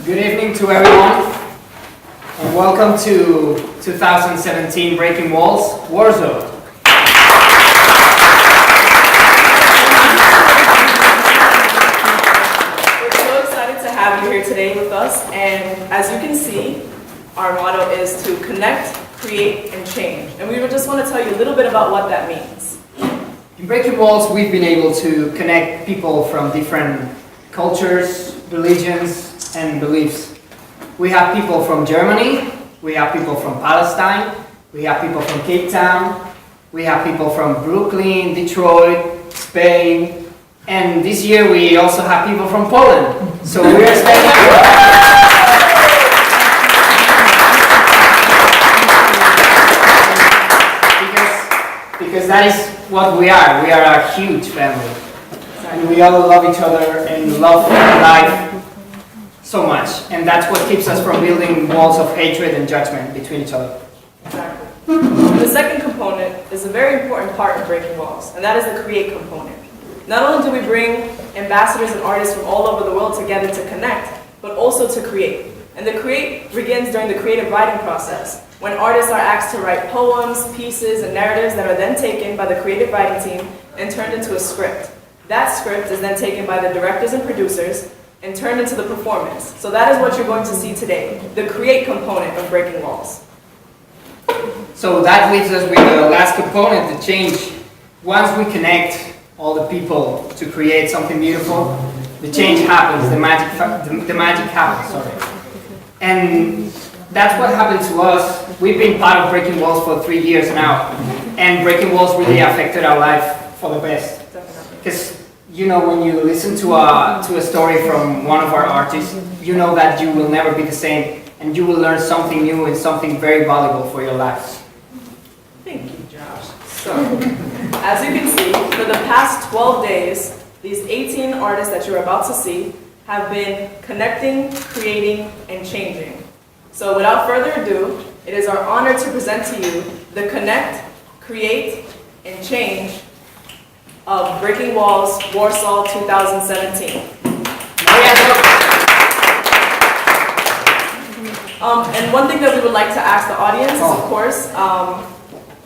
Good evening to everyone, and welcome to 2017 Breaking Walls, Warsaw. We're so excited to have you here today with us, and as you can see, our motto is to connect, create, and change. And we just want to tell you a little bit about what that means. In Breaking Walls, we've been able to connect people from different cultures, religions, and beliefs. We have people from Germany, we have people from Palestine, we have people from Cape Town, we have people from Brooklyn, Detroit, Spain, and this year we also have people from Poland. So we are because that is what we are. We are a huge family. And we all love each other and love life so much. And that's what keeps us from building walls of hatred and judgment between each other. Exactly. And the second component is a very important part of Breaking Walls, and that is the create component. Not only do we bring ambassadors and artists from all over the world together to connect, but also to create. And the create begins during the creative writing process, when artists are asked to write poems, pieces, and narratives that are then taken by the creative writing team and turned into a script. That script is then taken by the directors and producers and turned into the performance. So that is what you're going to see today, the create component of Breaking Walls. So that leaves us with the last component, the change. Once we connect all the people to create something beautiful, the change happens, the magic happens, sorry. And that's what happened to us. We've been part of Breaking Walls for 3 years now, and Breaking Walls really affected our life for the best. Because you know, when you listen to a story from one of our artists, you know that you will never be the same, and you will learn something new and something very valuable for your lives. Thank you, Josh. So, as you can see, for the past 12 days, these 18 artists that you're about to see have been connecting, creating, and changing. So without further ado, it is our honor to present to you the Connect, Create, and Change of Breaking Walls, Warsaw 2017. And one thing that we would like to ask the audience is, of course,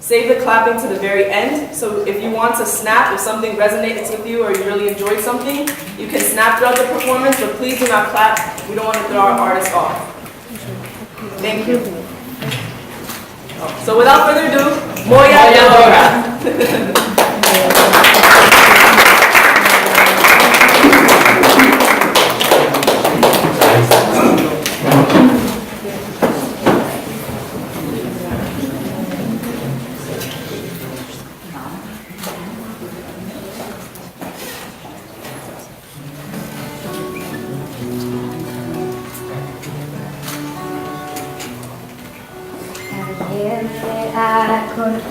save the clapping to the very end. So if you want to snap, if something resonates with you or you really enjoyed something, you can snap throughout the performance, but please do not clap. We don't want to throw our artists off. Thank you. So without further ado, Moja, Droga.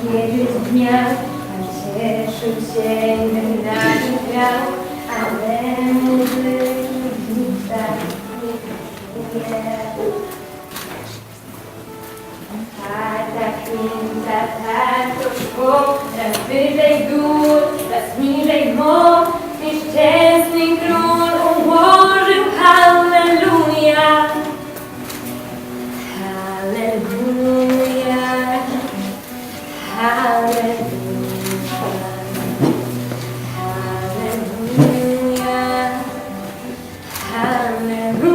Kiedyś dnia, a cieszył się wygnany grał, ale muzyki tak nie tak pinta, tak to szło, raz wyżej gór, raz niżej mor, nieszczęsny król ułożył halleluja, halleluja. Hallelujah, hallelujah, hallelujah.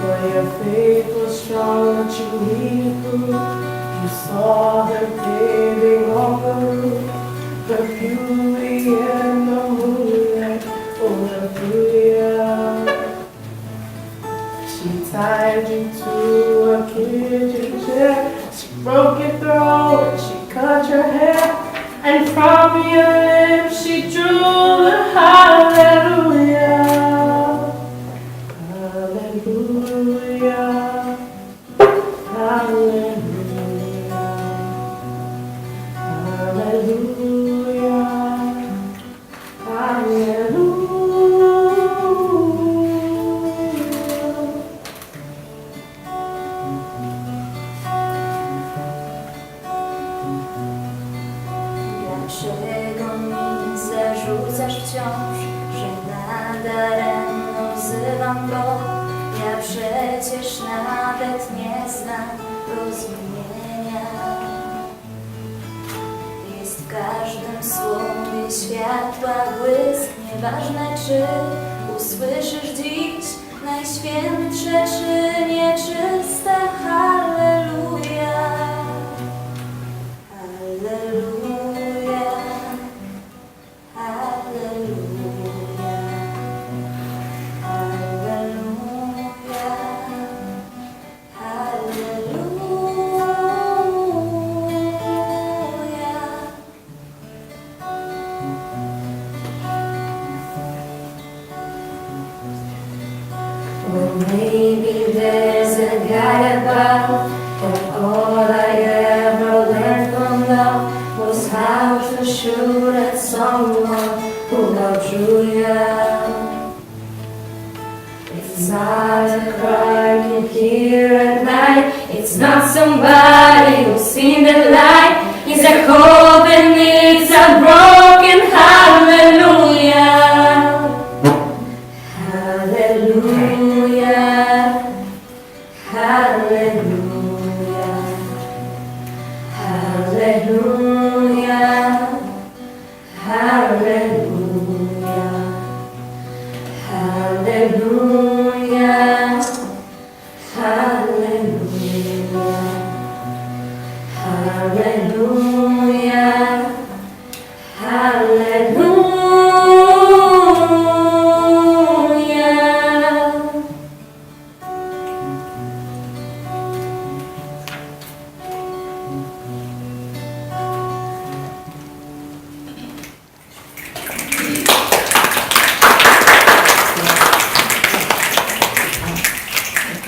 For your faith was strong that you needed proof. You saw her bathing on the roof, the beauty and the moonlight. She tied you to a kitchen chair, she broke your throat, she cut your hair, and from your lips she drew the hallelujah, hallelujah, hallelujah, hallelujah, hallelujah. przecież nawet nie zna rozumienia. Jest w każdym słowie światła błysk, nieważne czy usłyszysz dziś najświętsze czy nieczyste halleluja. Halleluja, halleluja, halleluja, halleluja. Well, maybe there's a God above, but all I ever learned from love was how to shoot at someone who outdrew you. It's not a cry you hear at night. It's not somebody who's seen the light. It's a hope and it's a broken hallelujah. Hallelujah, hallelujah, hallelujah, hallelujah, hallelujah, hallelujah, hallelujah, hallelujah.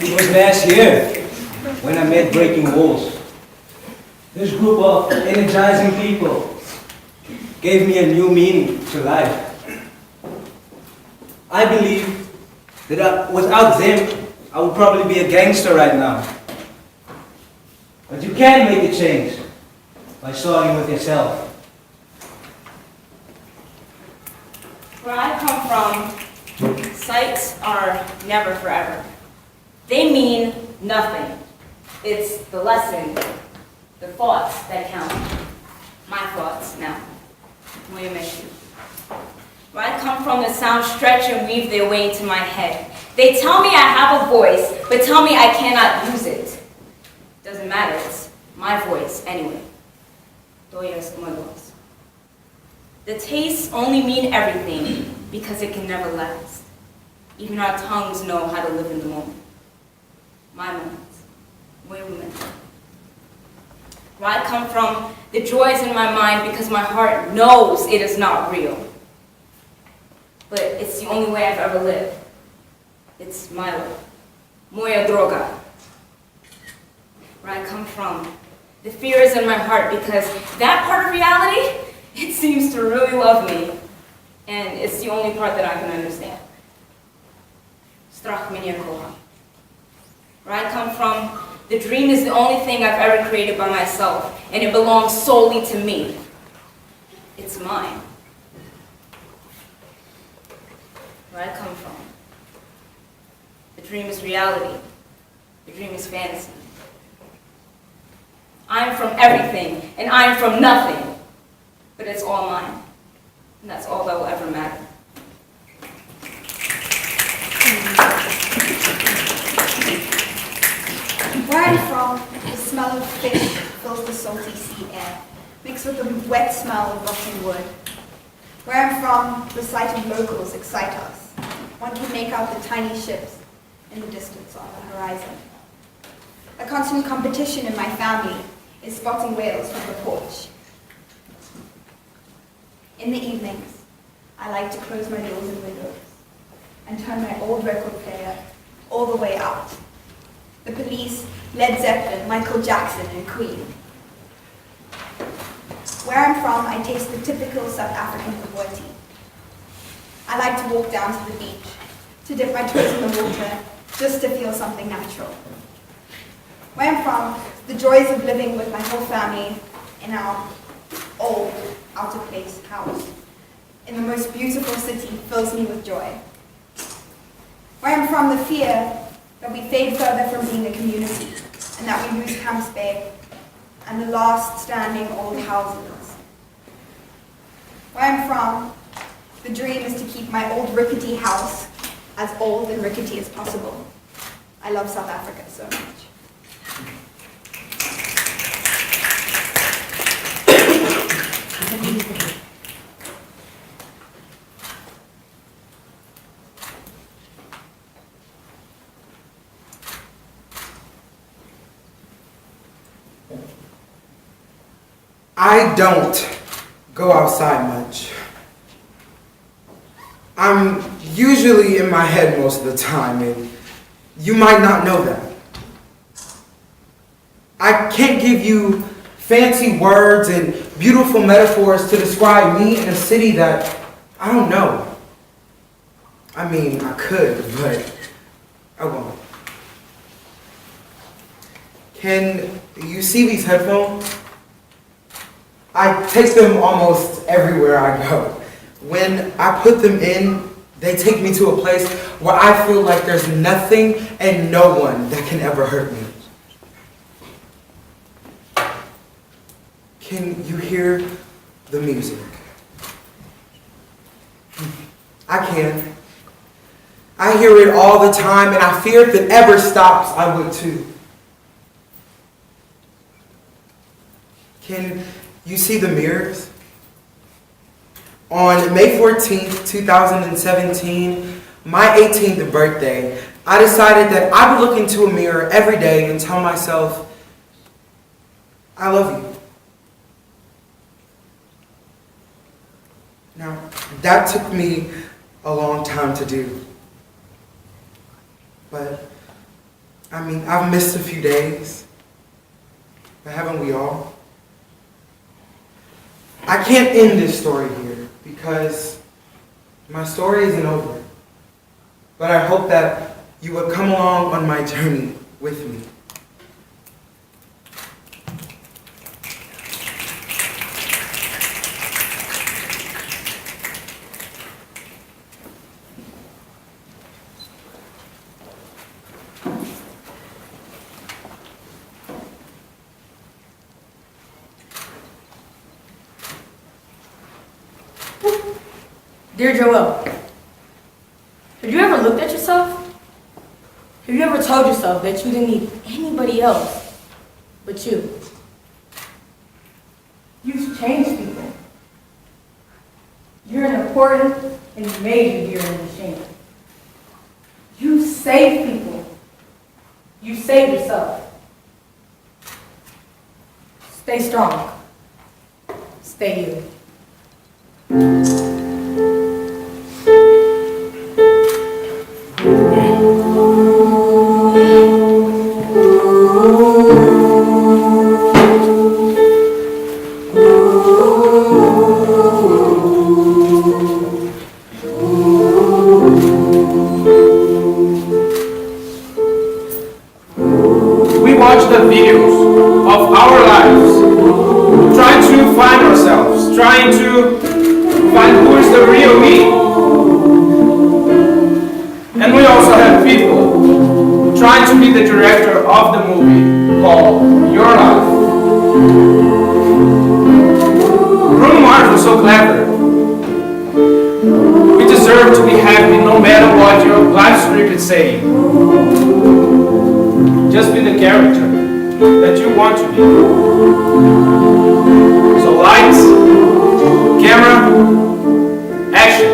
It was last year when I met Breaking Walls. This group of energizing people gave me a new meaning to life. I believe that without them, I would probably be a gangster right now. But you can make a change by starting with yourself. Where I come from, sights are never forever. They mean nothing. It's the lesson, the thoughts that count. My thoughts now. Moja. Where I come from, the sounds stretch and weave their way into my head. They tell me I have a voice, but tell me I cannot use it. Doesn't matter, it's my voice anyway. Todas como dos. The tastes only mean everything because it can never last. Even our tongues know how to live in the moment. My moments. Moja moment. Where I come from, the joy is in my mind because my heart knows it is not real. But it's the only way I've ever lived. It's my way. Moja Droga. Where I come from, the fear is in my heart because that part of reality, it seems to really love me. And it's the only part that I can understand. Strach меня kocha. Where I come from, the dream is the only thing I've ever created by myself, and it belongs solely to me. It's mine. Where I come from, the dream is reality. The dream is fantasy. I'm from everything, and I'm from nothing. But it's all mine, and that's all that will ever matter. Where I'm from, the smell of fish fills the salty sea air, mixed with the wet smell of rotting wood. Where I'm from, the sight of locals excite us. One can make out the tiny ships in the distance on the horizon. A constant competition in my family is spotting whales from the porch. In the evenings, I like to close my doors and windows and turn my old record player all the way out. The Police, Led Zeppelin, Michael Jackson, and Queen. Where I'm from, I taste the typical South African Bobotie. I like to walk down to the beach, to dip my toes in the water, just to feel something natural. Where I'm from, the joys of living with my whole family in our old, out-of-place house in the most beautiful city fills me with joy. Where I'm from, the fear that we fade further from being a community, and that we lose Camps Bay and the last standing old houses. Where I'm from, the dream is to keep my old rickety house as old and rickety as possible. I love South Africa so much. I don't go outside much. I'm usually in my head most of the time, and you might not know that. I can't give you fancy words and beautiful metaphors to describe me in a city that I don't know. I mean, I could, but I won't. Can you see these headphones? I take them almost everywhere I go. When I put them in, they take me to a place where I feel like there's nothing and no one that can ever hurt me. Can you hear the music? I can. I hear it all the time, and I fear if it ever stops, I would too. Can you see the mirrors? On May 14th, 2017, my 18th birthday, I decided that I would look into a mirror every day and tell myself, I love you. Now, that took me a long time to do. But, I mean, I've missed a few days, but haven't we all? I can't end this story here because my story isn't over. But I hope that you would come along on my journey with me. Dear Joel, have you ever looked at yourself? Have you ever told yourself that you didn't need anybody else but you? You've changed people. You're an important and major gear in the machine. You save people. You save yourself. Stay strong. Stay you. We watch the videos of our lives, trying to find ourselves, trying to find who is the real me. And we also have people trying to be the director of the movie called Your Life. Bruno Mars was so clever. We deserve to be happy no matter what your life script is saying. Just be the character that you want to be. So lights, camera, action.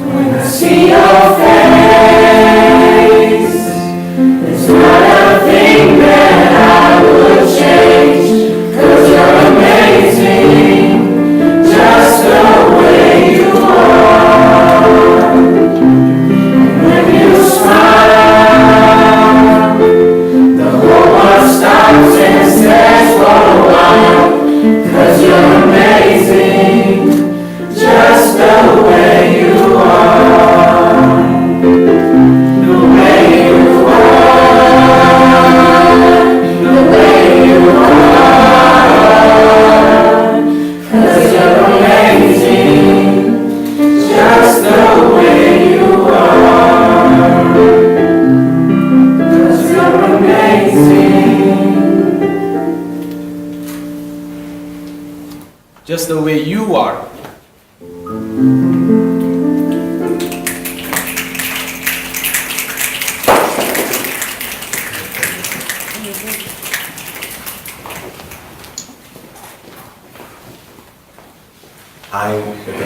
When I see your face, it's not a thing that I would change, 'cause you're amazing, just the way you are. When you smile, the whole world stops and stares for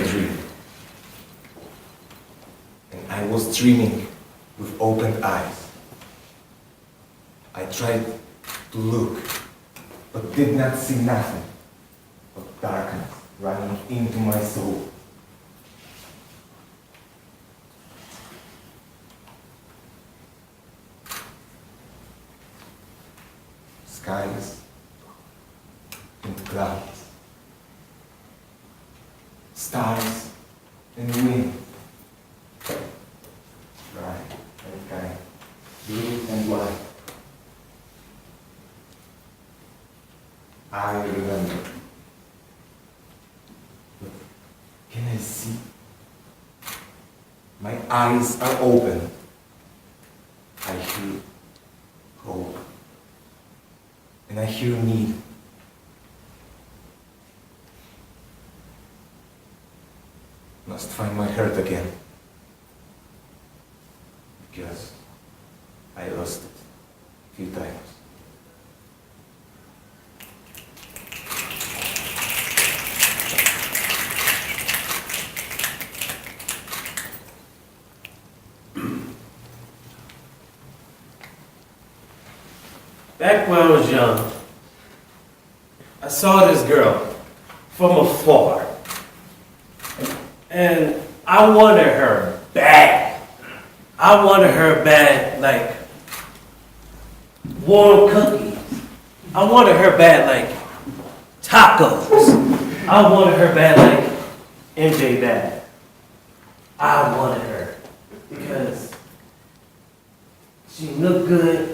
dream. And I was dreaming with opened eyes. I tried to look, but did not see nothing but darkness running into my soul. Skies and clouds, stars and wind, dry and kind, blue and white. I remember. But can I see? My eyes are open. I hear hope. And I hear need. Must find my heart again. Because I lost it a few times. Back when I was young, I saw this girl from afar, and I wanted her bad. I wanted her bad like warm cookies. I wanted her bad like tacos. I wanted her bad like MJ bad. I wanted her because she looked good.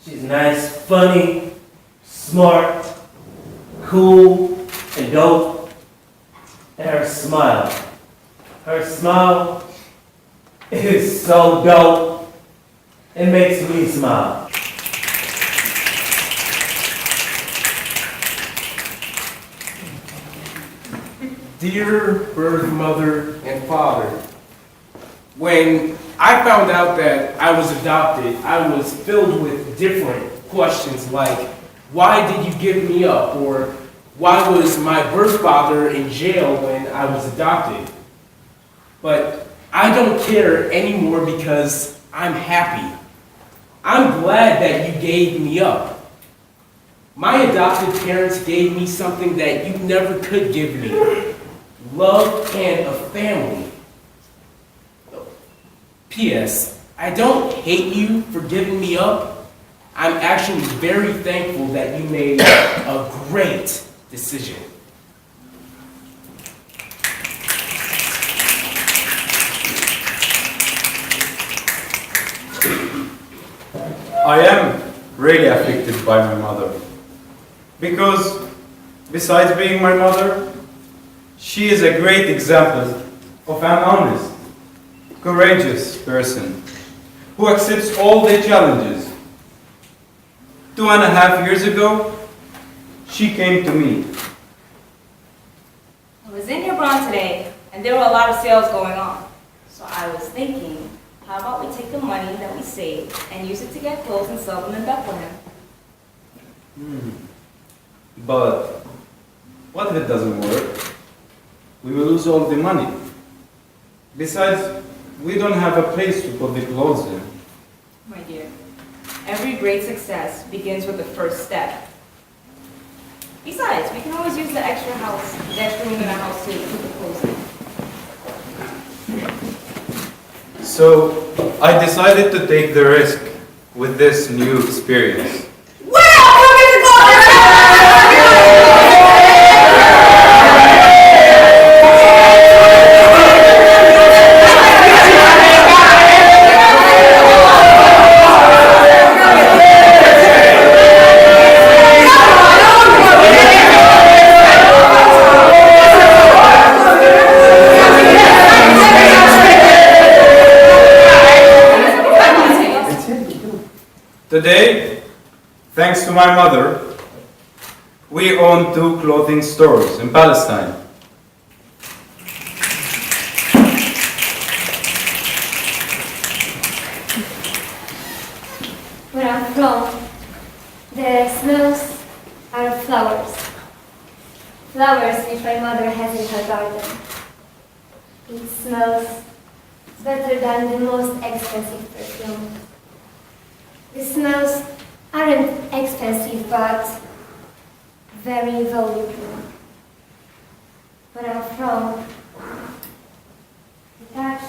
She's nice, funny, smart, cool, and dope. And her smile is so dope. It makes me smile. Dear birth mother and father, when I found out that I was adopted, I was filled with different questions like, why did you give me up? Or why was my birth father in jail when I was adopted? But I don't care anymore because I'm happy. I'm glad that you gave me up. My adopted parents gave me something that you never could give me. Love and a family. P.S. I don't hate you for giving me up. I'm actually very thankful that you made a great decision. I am really affected by my mother. Because besides being my mother, she is a great example of an honest, courageous person who accepts all the challenges. 2.5 years ago, she came to me. I was in your barn today, and there were a lot of sales going on. So I was thinking, how about we take the money that we saved and use it to get clothes and sell them in Bethlehem? But what if it doesn't work? We will lose all the money. Besides, we don't have a place to put the clothes in. My dear, every great success begins with the first step. Besides, we can always use the extra room in our house to put the clothes in. So I decided to take the risk with this new experience. Today, thanks to my mother, we own 2 clothing stores in Palestine. Where I'm from, the smells are flowers. Flowers which my mother has in her garden. It smells better than the most expensive perfume. The smells aren't expensive, but very valuable. Where I'm from, the touch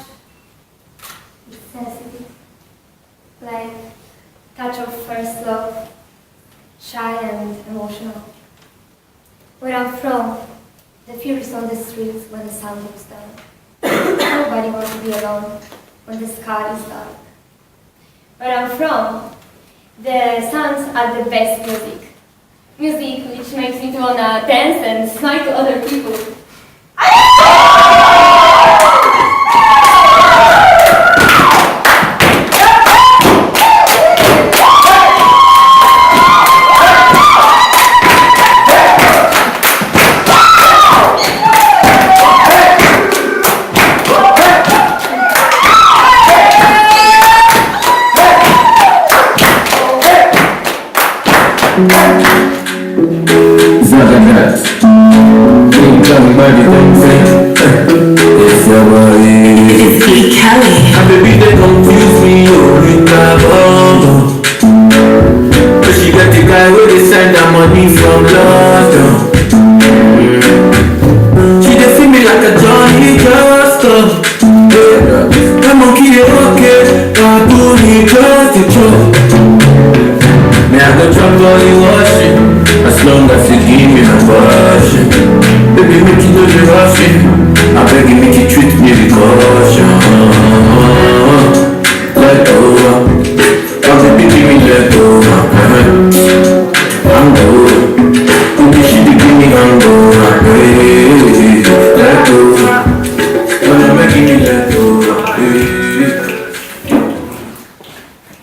is sensitive, like touch of first love, shy and emotional. Where I'm from, the fear is on the streets when the sun goes down. Nobody wants to be alone when the sky is dark. Where I'm from, the sounds are the best music. Music which makes me wanna dance and smile to other people.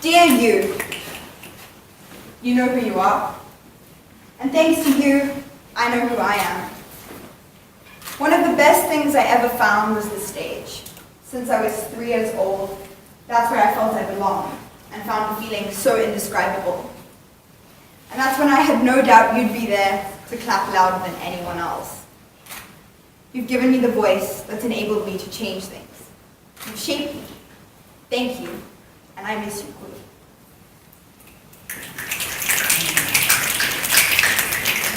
Dear you know who you are. And thanks to you, I know who I am. One of the best things I ever found was the stage. Since I was 3 years old, that's where I felt I belonged and found a feeling so indescribable. And that's when I had no doubt you'd be there to clap louder than anyone else. You've given me the voice that's enabled me to change things. You've shaped me. Thank you, and I miss you, Queen.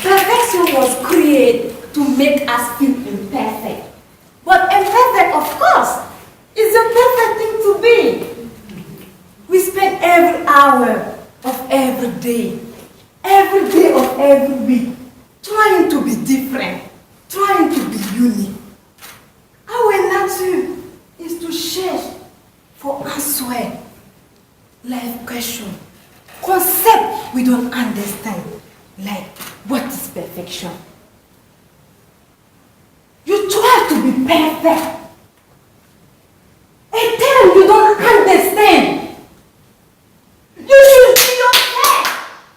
Perfection was created to make us feel imperfect. But imperfect, of course, is the perfect thing to be. We spend every hour of every day of every week, trying to be different, trying to be unique. Our nature is to search for answer, life question, concept we don't understand, like what is perfection? You try to be perfect. A term you don't understand. You should be yourself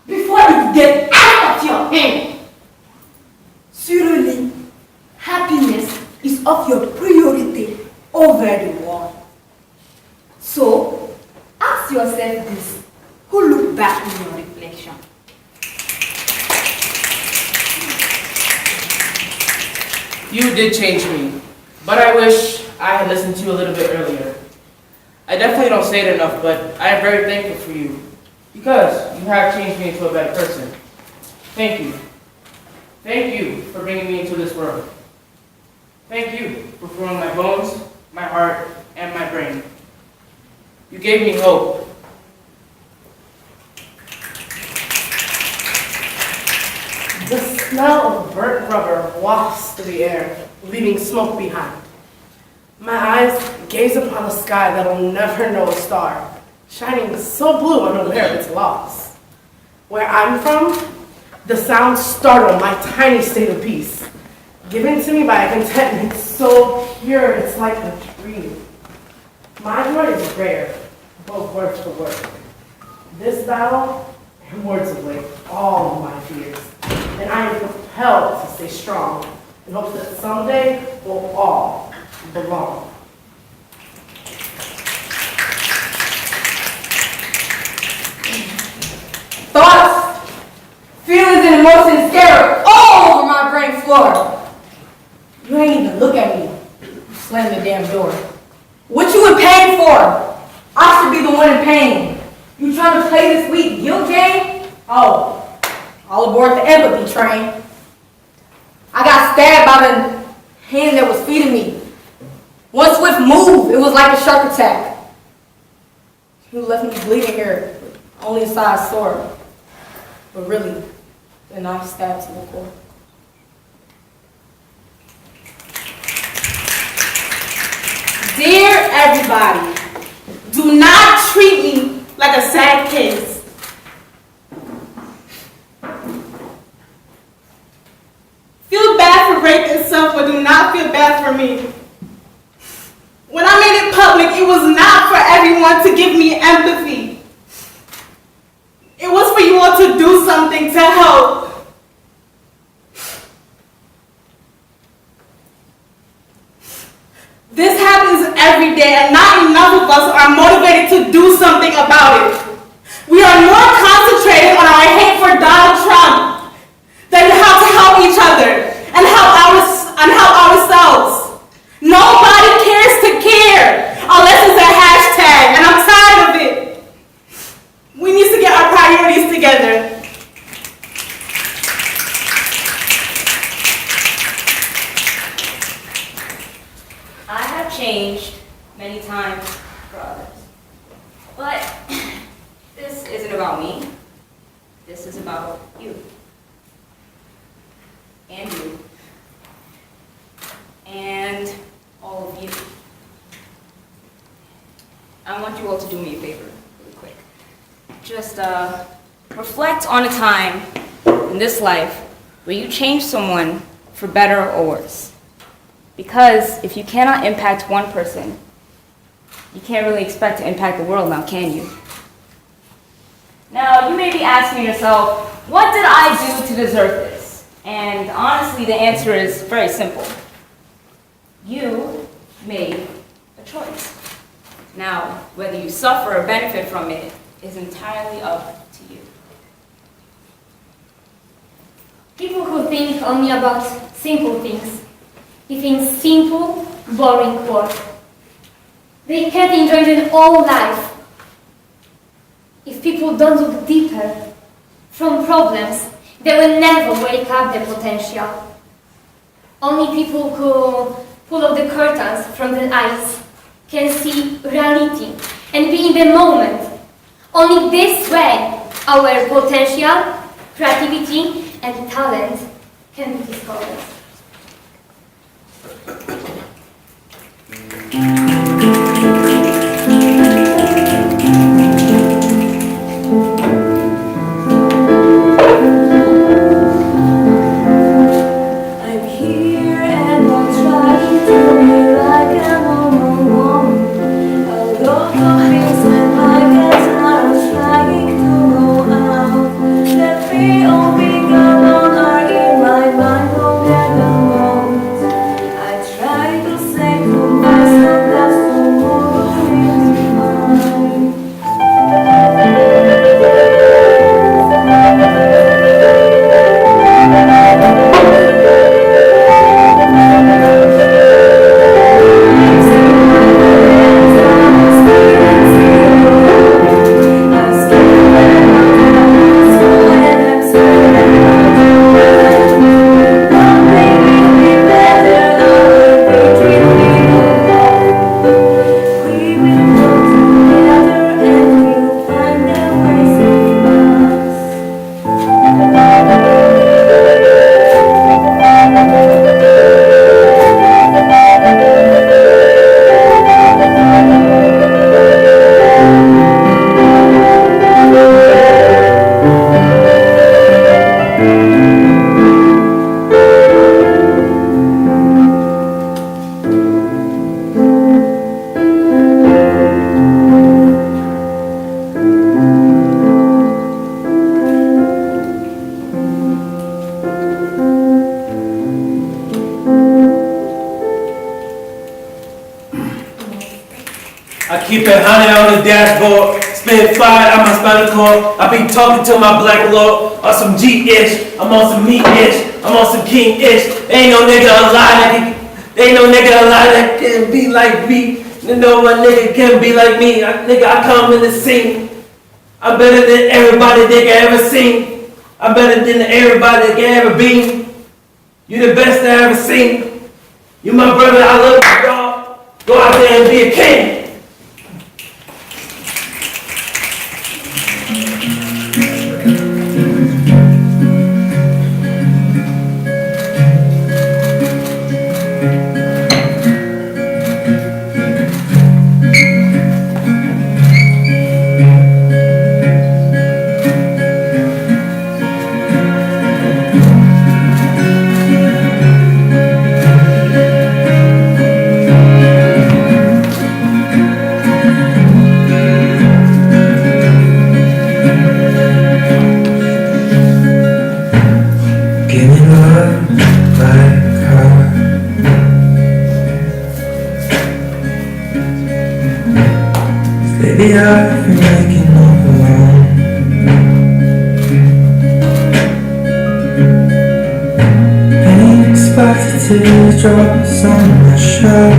before it gets out of your hand. Surely, happiness is of your priority over the world. So, ask yourself this. Who look back in your reflection? You did change me, but I wish I had listened to you a little bit earlier. I definitely don't say it enough, but I am very thankful for you, because you have changed me into a better person. Thank you. Thank you for bringing me into this world. Thank you for growing my bones, my heart, and my brain. You gave me hope. The smell of burnt rubber wafts through the air, leaving smoke behind. My eyes gaze upon a sky that'll never know a star, shining so blue I'm aware of its loss. Where I'm from, the sounds startle my tiny state of peace, given to me by a contentment so pure it's like a dream. My joy is rare, both word for word. This battle and words away all of my fears, and I am compelled to stay strong in hopes that someday we'll all belong. Thoughts, feelings, and emotions scattered all over my brain floor. You ain't even look at me. You Slam the damn door. What you in pain for? I should be the one in pain. You trying to play this weak guilt game? Oh, all aboard the empathy train. I got stabbed by the hand that was feeding me. One swift move, it was like a shark attack. You left me bleeding here, with only a size sword. But really, the knife stabbed to the core. Dear everybody, do not treat me like a sad case. Feel bad for rape itself, but do not feel bad for me. When I made it public, it was not for everyone to give me empathy. It was for you all to do something to help. This happens every day, and not enough of us are motivated to do something about it. We are more concentrated on our hate for Donald Trump than how to help each other and help ourselves. Nobody cares to care unless it's a hashtag, and I'm tired of it. We need to get our priorities together. I have changed many times for others. But this isn't about me. This is about you. And you. And all of you. I want you all to do me a favor, really quick. Just reflect on a time in this life where you changed someone for better or worse. Because if you cannot impact one person, you can't really expect to impact the world now, can you? Now, you may be asking yourself, what did I do to deserve this? And honestly, the answer is very simple. You made a choice. Now, whether you suffer or benefit from it is entirely up to you. People who think only about simple things, they think simple, boring work. They can't enjoy their whole life. If people don't look deeper from problems, they will never wake up their potential. Only people who pull off the curtains from their eyes can see reality and be in the moment. Only this way our potential, creativity, and talent can be discovered. Keep it 100 on the dashboard, spin 5 on my spinal cord. I be talking to my black lord on some G-ish. I'm on some meat-ish. I'm on some king-ish. Ain't no nigga alive Ain't no nigga alive that can be like me. No one nigga can be like me. I come in the scene. I'm better than everybody nigga ever seen. I'm better than everybody that ever been. You the best I ever seen. You my brother, I love you, dog. Go out there and be a king. Lately I've been waking up alone. Panic spotted teardrops on my shirt.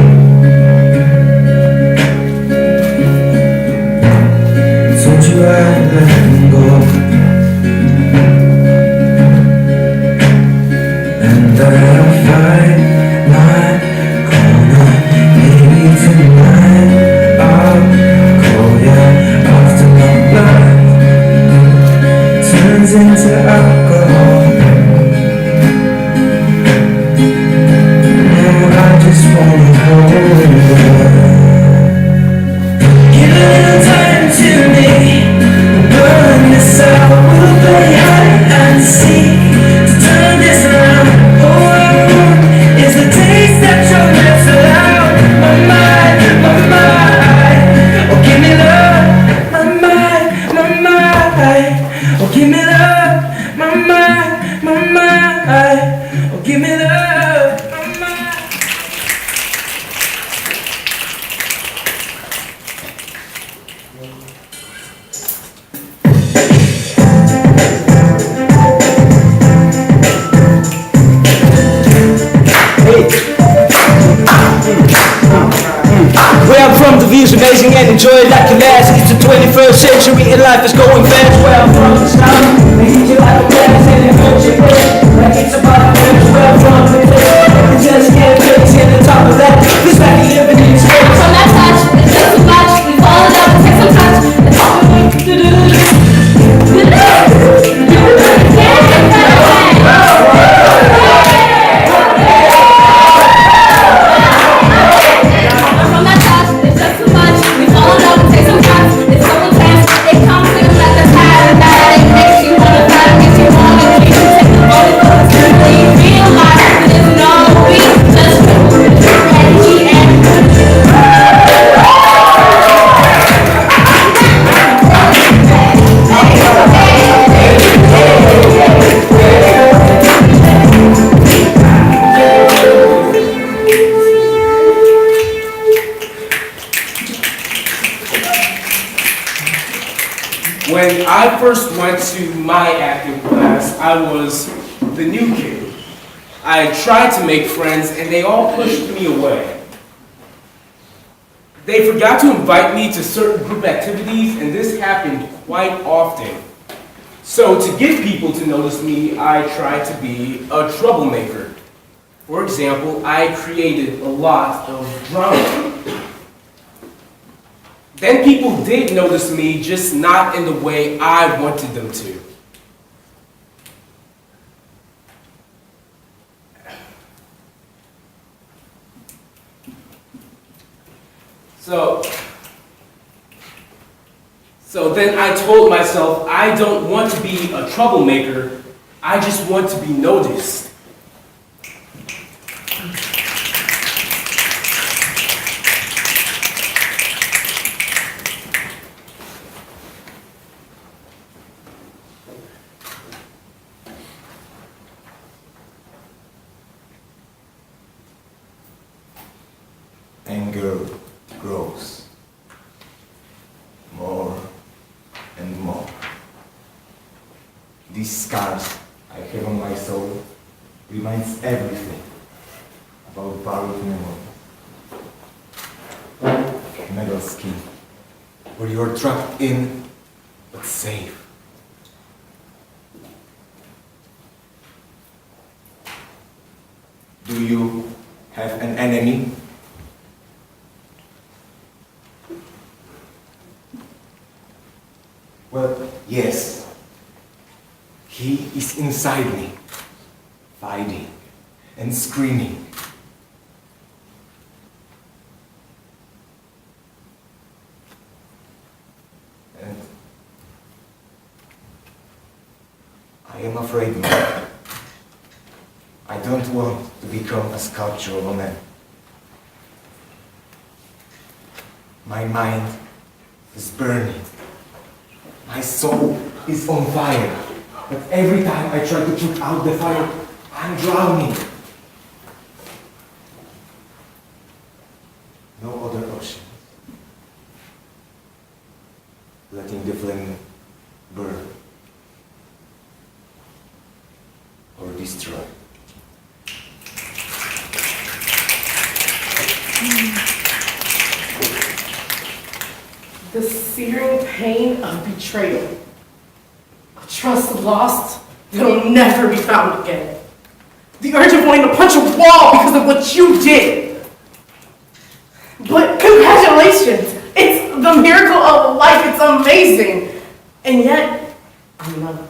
Told you I'd let them go, and I'll find my corner. Maybe tonight I'll call you after my blood turns into alcohol. Now I just wanna hold you. Give a little time to me. Burn this out. We'll play hide and seek to turn this around. All I want is the taste that your lips allow. My mind, my mind. Oh, give me love. My mind, my mind. Oh, give me love. My mind, my mind. Oh, give me love. My mind. Where I'm from, the view's amazing and enjoy it like it lasts. It's the 21st century and life is going fast. Where I'm from, it's not. They hit you like a blast and it hurts your head. Like it's about to finish. Where I'm from, it's it just can't crazy and the top of that. This like the living in space. From that touch, it's just too much. We fall in love, take some touch. It's all we do. From that touch, it's just too much. We fall in love, take some shots. It's so intense, it comes in like a tide. That it makes you wanna fight, makes you wanna keep you take the ball. You realize there's no reason, just energy and When I first went to my acting class, I was the new kid. I tried to make friends and they all pushed me away. They forgot to invite me to certain group activities and this happened quite often. So to get people to notice me, I tried to be a troublemaker. For example, I created a lot of drama. Then people did notice me, just not in the way I wanted them to. So then I told myself, I don't want to be a troublemaker, I just want to be noticed. Anger grows more and more. These scars I have on my soul reminds everything about borrowed memory. Metal skin, where you're trapped in, but safe. Do you have an enemy? Well, yes. He is inside me, fighting and screaming. And I am afraid now. I don't want to become a sculpture of a man. My mind is burning. My soul is on fire. But every time I try to put out the fire, I'm drowning. No other option. Letting the flame burn or destroy. The searing pain of betrayal. A trust lost that'll never be found again. The urge of wanting to punch a wall because of what you did. But congratulations! It's the miracle of life. It's amazing. And yet, I'm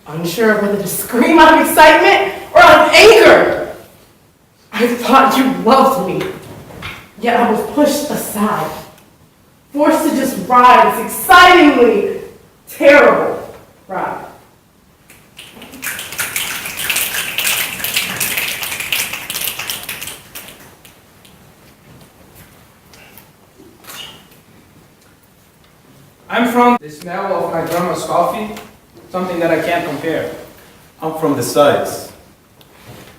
unsure of whether to scream out of excitement or out of anger. I thought you loved me, yet I was pushed aside. Forced to just ride this excitingly terrible ride. I'm from the smell of my grandma's coffee, something that I can't compare. I'm from the sides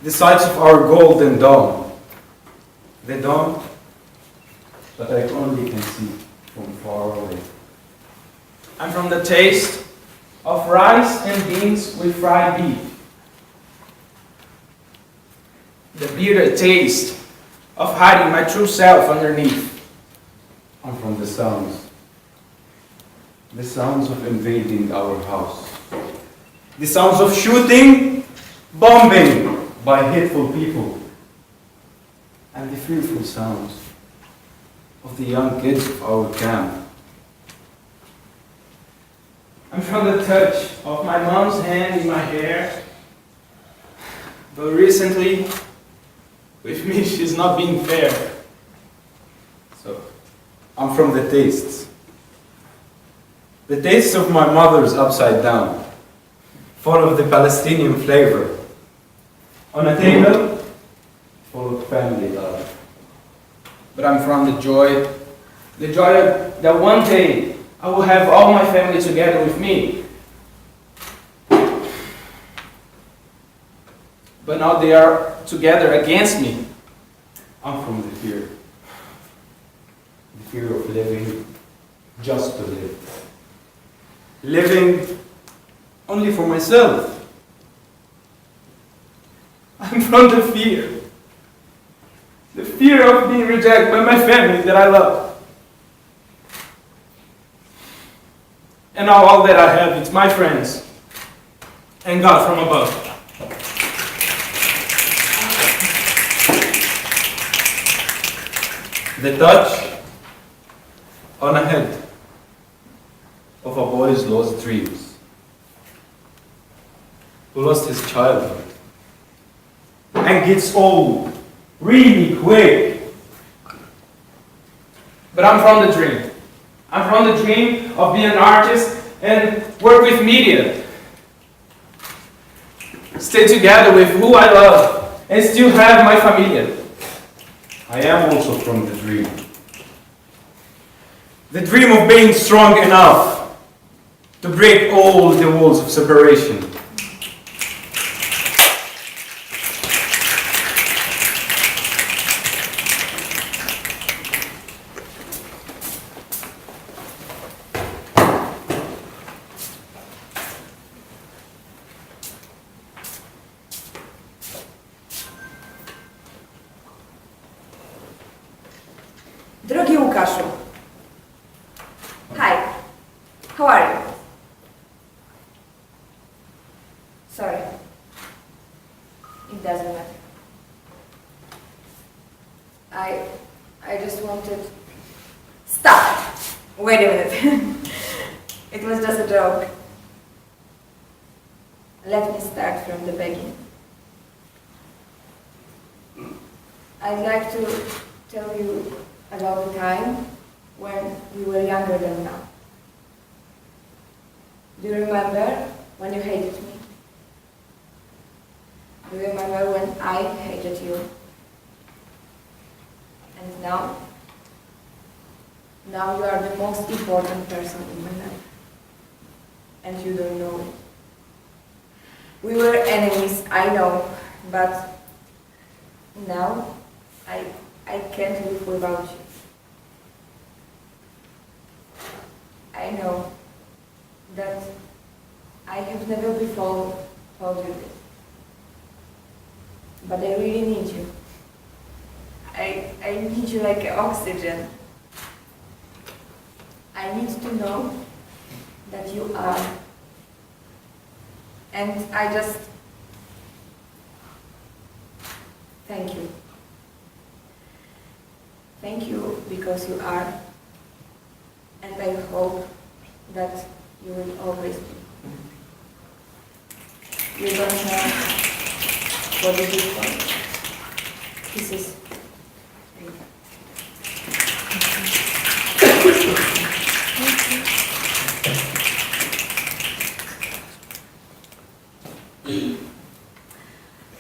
of our golden dawn. The dawn that I only can see from far away. I'm from the taste of rice and beans with fried beef. The bitter taste of hiding my true self underneath. I'm from the sounds of invading our house. The sounds of shooting, bombing by hateful people. And the fearful sounds of the young kids of our camp. I'm from the touch of my mom's hand in my hair. But recently, with me, she's not being fair. So, I'm from the tastes. The taste of my mother's upside down, full of the Palestinian flavor. On a table, full of family love. But I'm from the joy that one day I will have all my family together with me. But now they are together against me. I'm from the fear of living just to live. Living only for myself. I'm from the fear of being rejected by my family that I love. And now all that I have is my friends and God from above. The touch on a head of a boy's lost dreams, who lost his childhood and gets old really quick. But I'm from the dream. I'm from the dream of being an artist and work with media. Stay together with who I love and still have my familia. I am also from the dream. The dream of being strong enough to break all the walls of separation. special. Hi, how are you? Sorry, it doesn't matter. I just wanted... Stop! Wait a minute. It was just a joke. Let me start from the beginning. I'd like to tell you about the time when we were younger than now. Do you remember when you hated me? Do you remember when I hated you? And now you are the most important person in my life. And you don't know it. We were enemies, I know, but now I can't live without you. I know that I have never before told you this, but I really need you. I need you like oxygen. I need to know that you are. And I just thank you. Thank you because you are. And I hope that you will always be. You don't know what it is for. This is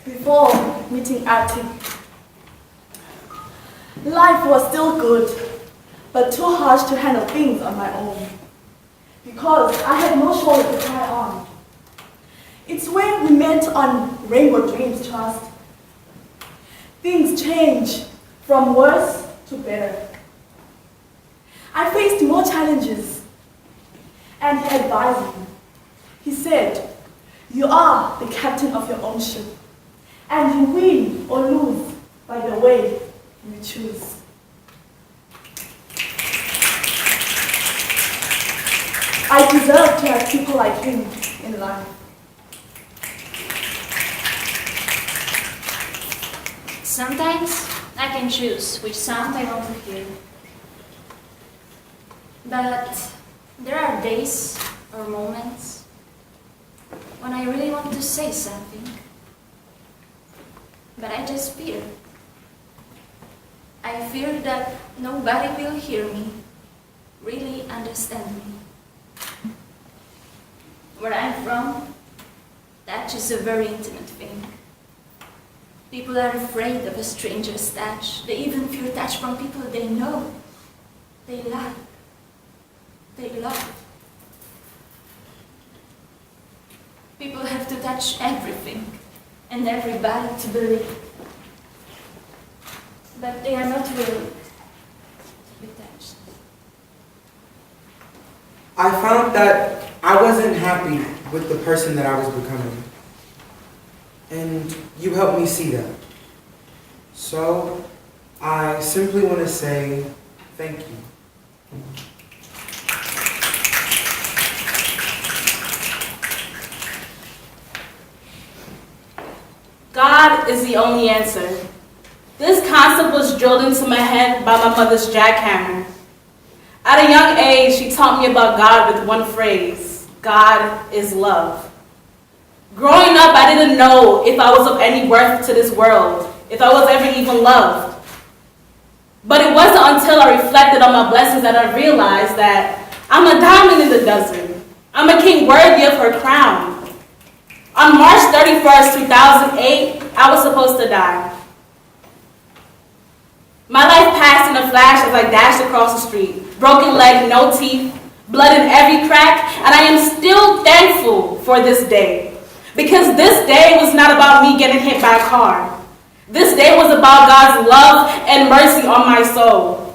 Before meeting Artie, life was still good, but too harsh to handle things on my own, because I had no shoulder to cry on. It's when we met on Rainbow Dreams Trust. Things changed from worse to better. I faced more challenges, and he advised me. He said, "You are the captain of your own ship, and you win or lose by the way you choose." I deserve to have people like him in life. Sometimes I can choose which sound I want to hear. But there are days or moments when I really want to say something, but I just fear. I fear that nobody will hear me, really understand me. Where I'm from, touch is a very intimate thing. People are afraid of a stranger's touch. They even fear touch from people they know, they like, they love. People have to touch everything and everybody to believe. But they are not willing to be touched. I found that I wasn't happy with the person that I was becoming. And you helped me see that. So, I simply want to say thank you. God is the only answer. This concept was drilled into my head by my mother's jackhammer. At a young age, she taught me about God with one phrase: God is love. Growing up, I didn't know if I was of any worth to this world, if I was ever even loved. But it wasn't until I reflected on my blessings that I realized that I'm a diamond in the dozen. I'm a king worthy of her crown. On March 31st, 2008, I was supposed to die. My life passed in a flash as I dashed across the street. Broken leg, no teeth, blood in every crack, and I am still thankful for this day. Because this day was not about me getting hit by a car. This day was about God's love and mercy on my soul.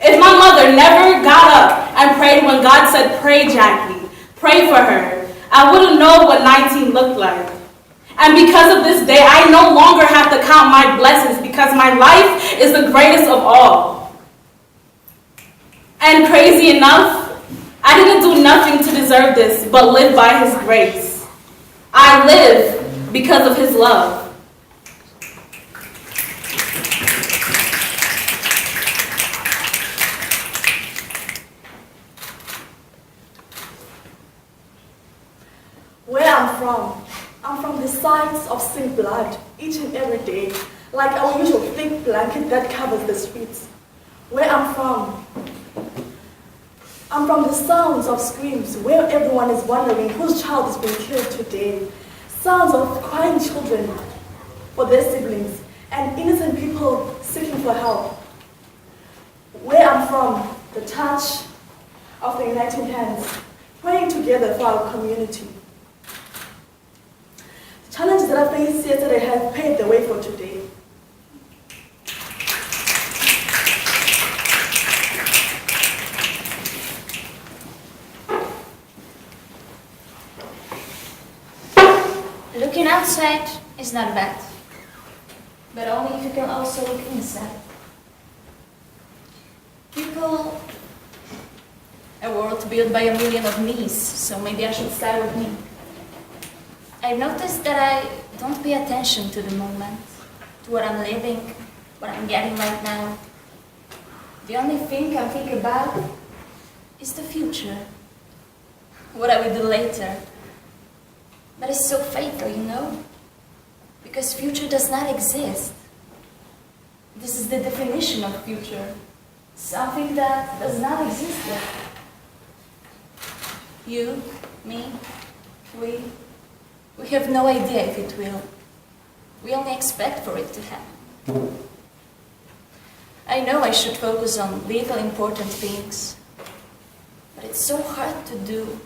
If my mother never got up and prayed when God said, "Pray, Jackie, pray for her," I wouldn't know what 19 looked like. And because of this day, I no longer have to count my blessings because my life is the greatest of all. And crazy enough, I didn't do nothing to deserve this, but live by his grace. I live because of his love. Where I'm from the sights of sink blood each and every day, like our usual thick blanket that covers the streets. Where I'm from the sounds of screams, where everyone is wondering whose child is being killed today. Sounds of crying children for their siblings, and innocent people seeking for help. Where I'm from, the touch of the uniting hands, praying together for our community. Challenges that I faced yesterday have paved the way for today. Looking outside is not bad, but only if you can also look inside. People, a world built by a million of me's, so maybe I should start with me. I've noticed that I don't pay attention to the moment, to what I'm living, what I'm getting right now. The only thing I'm thinking about is the future, what I will do later. But it's so fatal, you know? Because future does not exist. This is the definition of future. Something that does not exist yet. You, me, we have no idea if it will. We only expect for it to happen. I know I should focus on little important things, but it's so hard to do,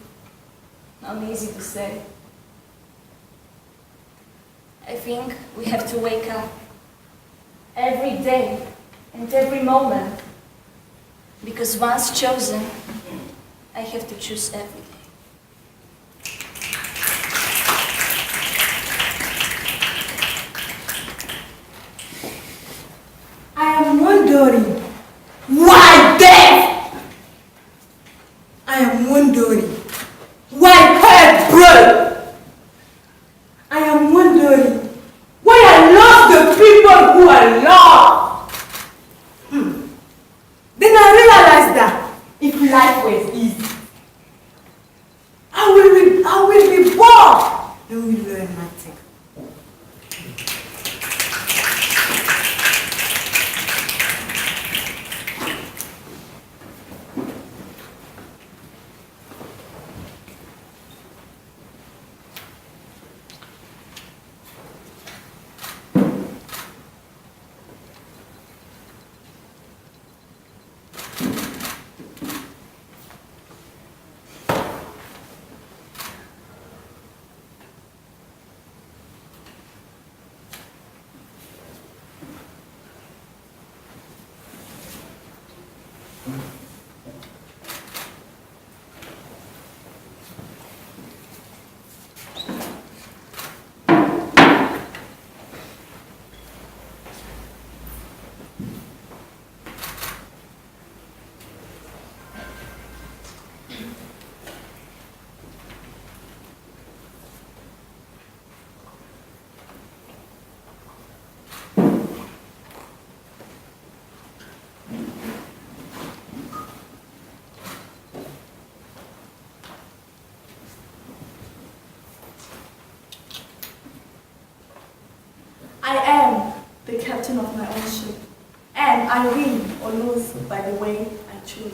not easy to say. I think we have to wake up every day and every moment, because once chosen, I have to choose every day. I am wondering why death? I am wondering why head blood? I am wondering why I love the people who I love. Then I realized that if life was easy, I will be born and will learn nothing. I am the captain of my own ship, and I win or lose by the way I choose.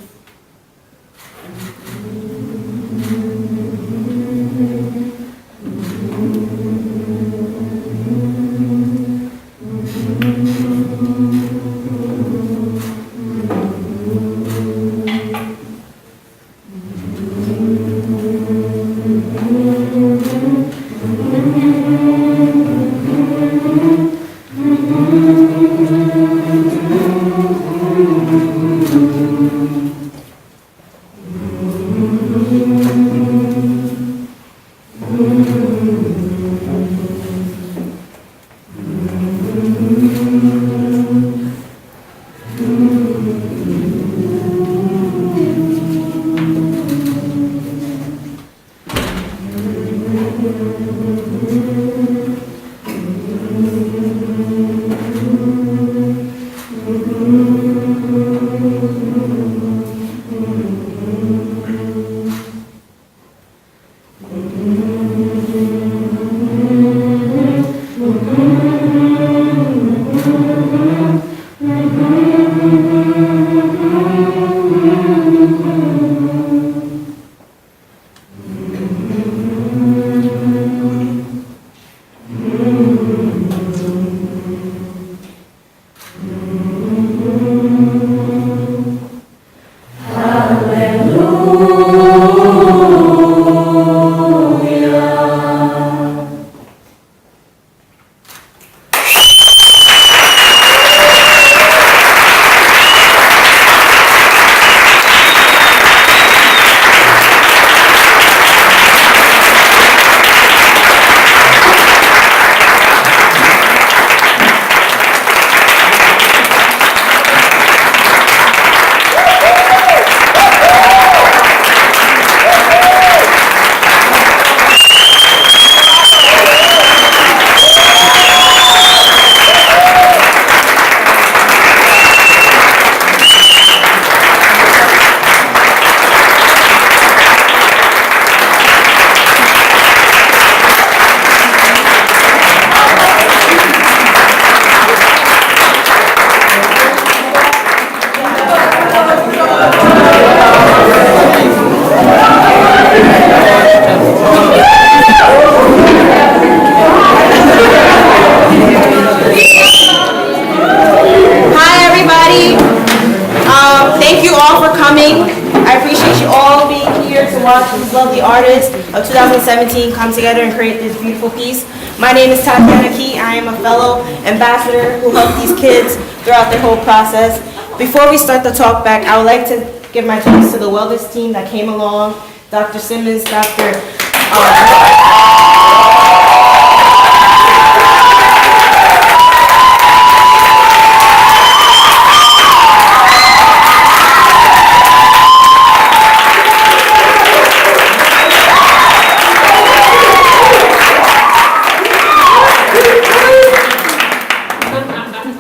watch these lovely artists of 2017 come together and create this beautiful piece. My name is Tatiana Key. I am a fellow ambassador who helped these kids throughout their whole process. Before we start the talk back, I would like to give my thanks to the wellness team that came along, Dr. Simmons, Dr.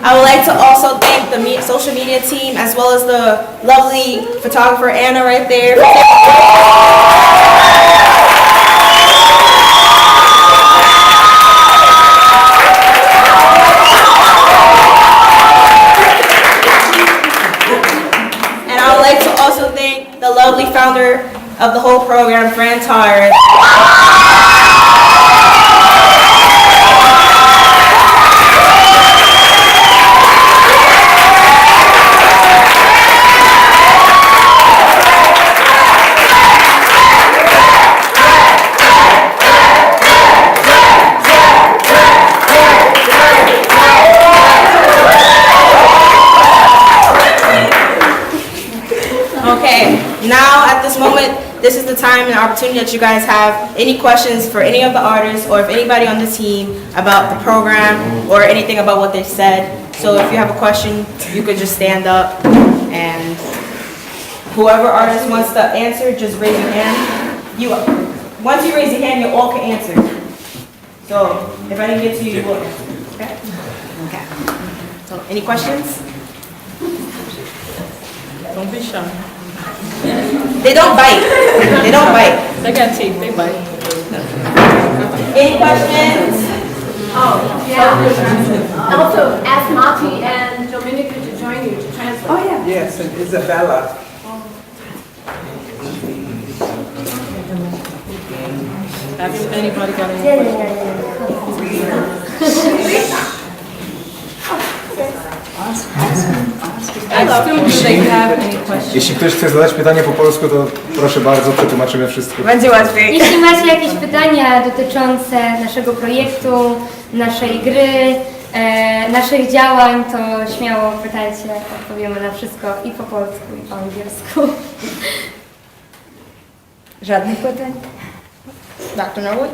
I would like to also thank the social media team as well as the lovely photographer Anna right there. And I would like to also thank the lovely founder of the whole program, Fran Tarr. Now, at this moment, this is the time and opportunity that you guys have. Any questions for any of the artists or if anybody on the team about the program or anything about what they said. So if you have a question, you could just stand up and whoever artist wants to answer, just raise your hand. Once you raise your hand, you all can answer. So if I didn't get to you, you will answer. Okay? Okay. So any questions? Don't be shy. They don't bite. They don't bite. They got teeth, they bite. Any questions? Oh, yeah. Also, ask Mati and Dominica to join you to translate. Oh, yeah. Yes, and Isabella. Have anybody got any Jeśli ktoś chce zadać pytanie po polsku, to proszę bardzo, przetłumaczymy wszystko. Będzie łatwiej. Jeśli macie jakieś pytania dotyczące naszego projektu, naszej gry, naszych działań, to śmiało pytajcie, odpowiemy na wszystko i po polsku, i po angielsku. Żadnych pytań? Dr. Norwood?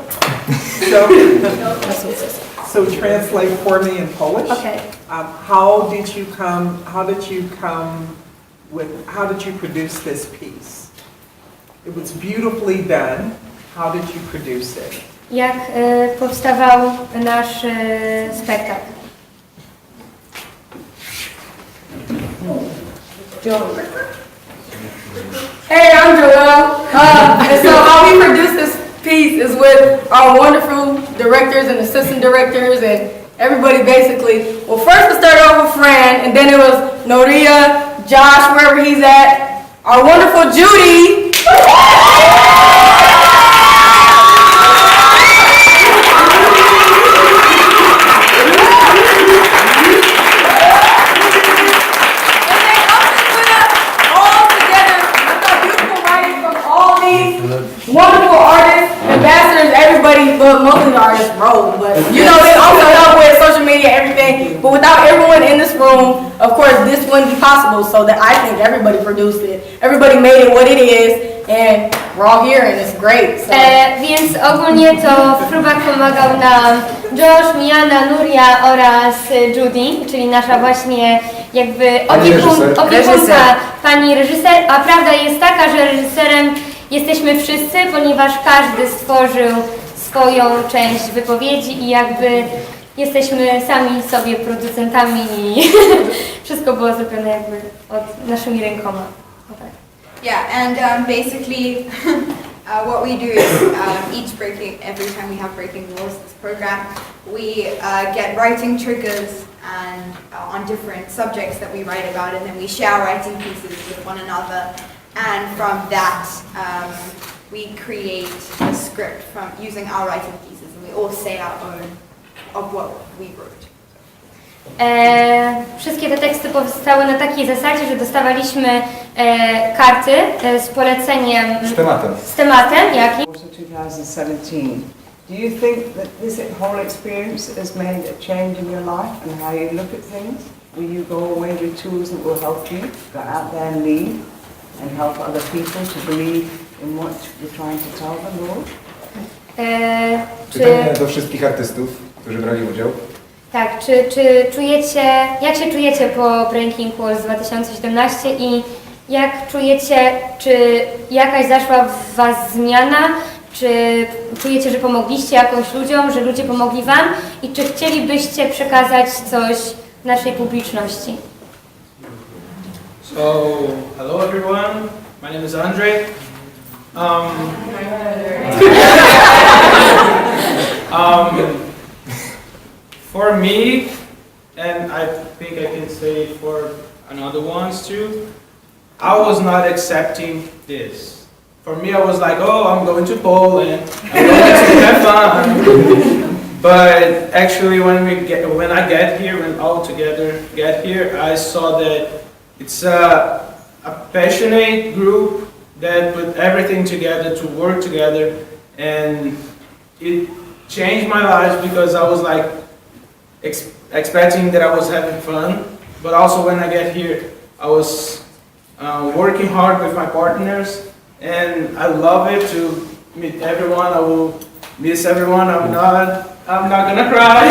So translate for me in Polish. Okay. How did you produce this piece? It was beautifully done. How did you produce it? Jak powstawał nasz spektakl? Hey, I'm Joelle. And so how we produce this piece is with our wonderful directors and assistant directors and everybody basically. Well, first it started off with Fran, and then it was Noria, Josh, wherever he's at, our wonderful Judy. Wonderful artists, ambassadors, everybody, but mostly the artists wrote. But you know, they also help with social media, everything. But without everyone in this room, of course, this wouldn't be possible. So that I think everybody produced it. Everybody made it what it is, and we're all here, and it's great. So. Więc ogólnie to w próbach pomagał nam Josh, Miana, Nuria oraz Judy, czyli nasza właśnie jakby opiekunka, pani reżyser. A prawda jest taka, że reżyserem jesteśmy wszyscy, ponieważ każdy stworzył swoją część wypowiedzi i jakby jesteśmy sami sobie producentami i wszystko było zrobione jakby od naszymi rękoma. O tak. Yeah, and basically what we do is every time we have Breaking Rules, this program, we get writing triggers and on different subjects that we write about, and then we share writing pieces with one another. And from that, we create a script from using our writing pieces, and we all say our own of what we wrote. Wszystkie te teksty powstały na takiej zasadzie, że dostawaliśmy karty z poleceniem, z tematem jakim. 2017. Do you think that this whole experience has made a change in your life and how you look at things? Will you go away with tools that will help you go out there and lead and help other people to believe in what you're trying to tell them, Lord? Pytanie do wszystkich artystów, którzy brali udział. Tak, czy czujecie, jak się czujecie po Breaking Walls 2017 i jak czujecie, czy jakaś zaszła w Was zmiana, czy czujecie, że pomogliście jakoś ludziom, że ludzie pomogli Wam i czy chcielibyście przekazać coś naszej publiczności? So, hello everyone, my name is Andre. For me, and I think I can say for another ones too, I was not accepting this. For me, I was like, oh, I'm going to Poland, I'm going to have fun. But actually, when I get here, when all together get here, I saw that it's a passionate group that put everything together to work together, and it changed my life because I was like expecting that I was having fun, but also when I get here, I was working hard with my partners, and I love it to meet everyone. I will miss everyone. I'm not gonna cry.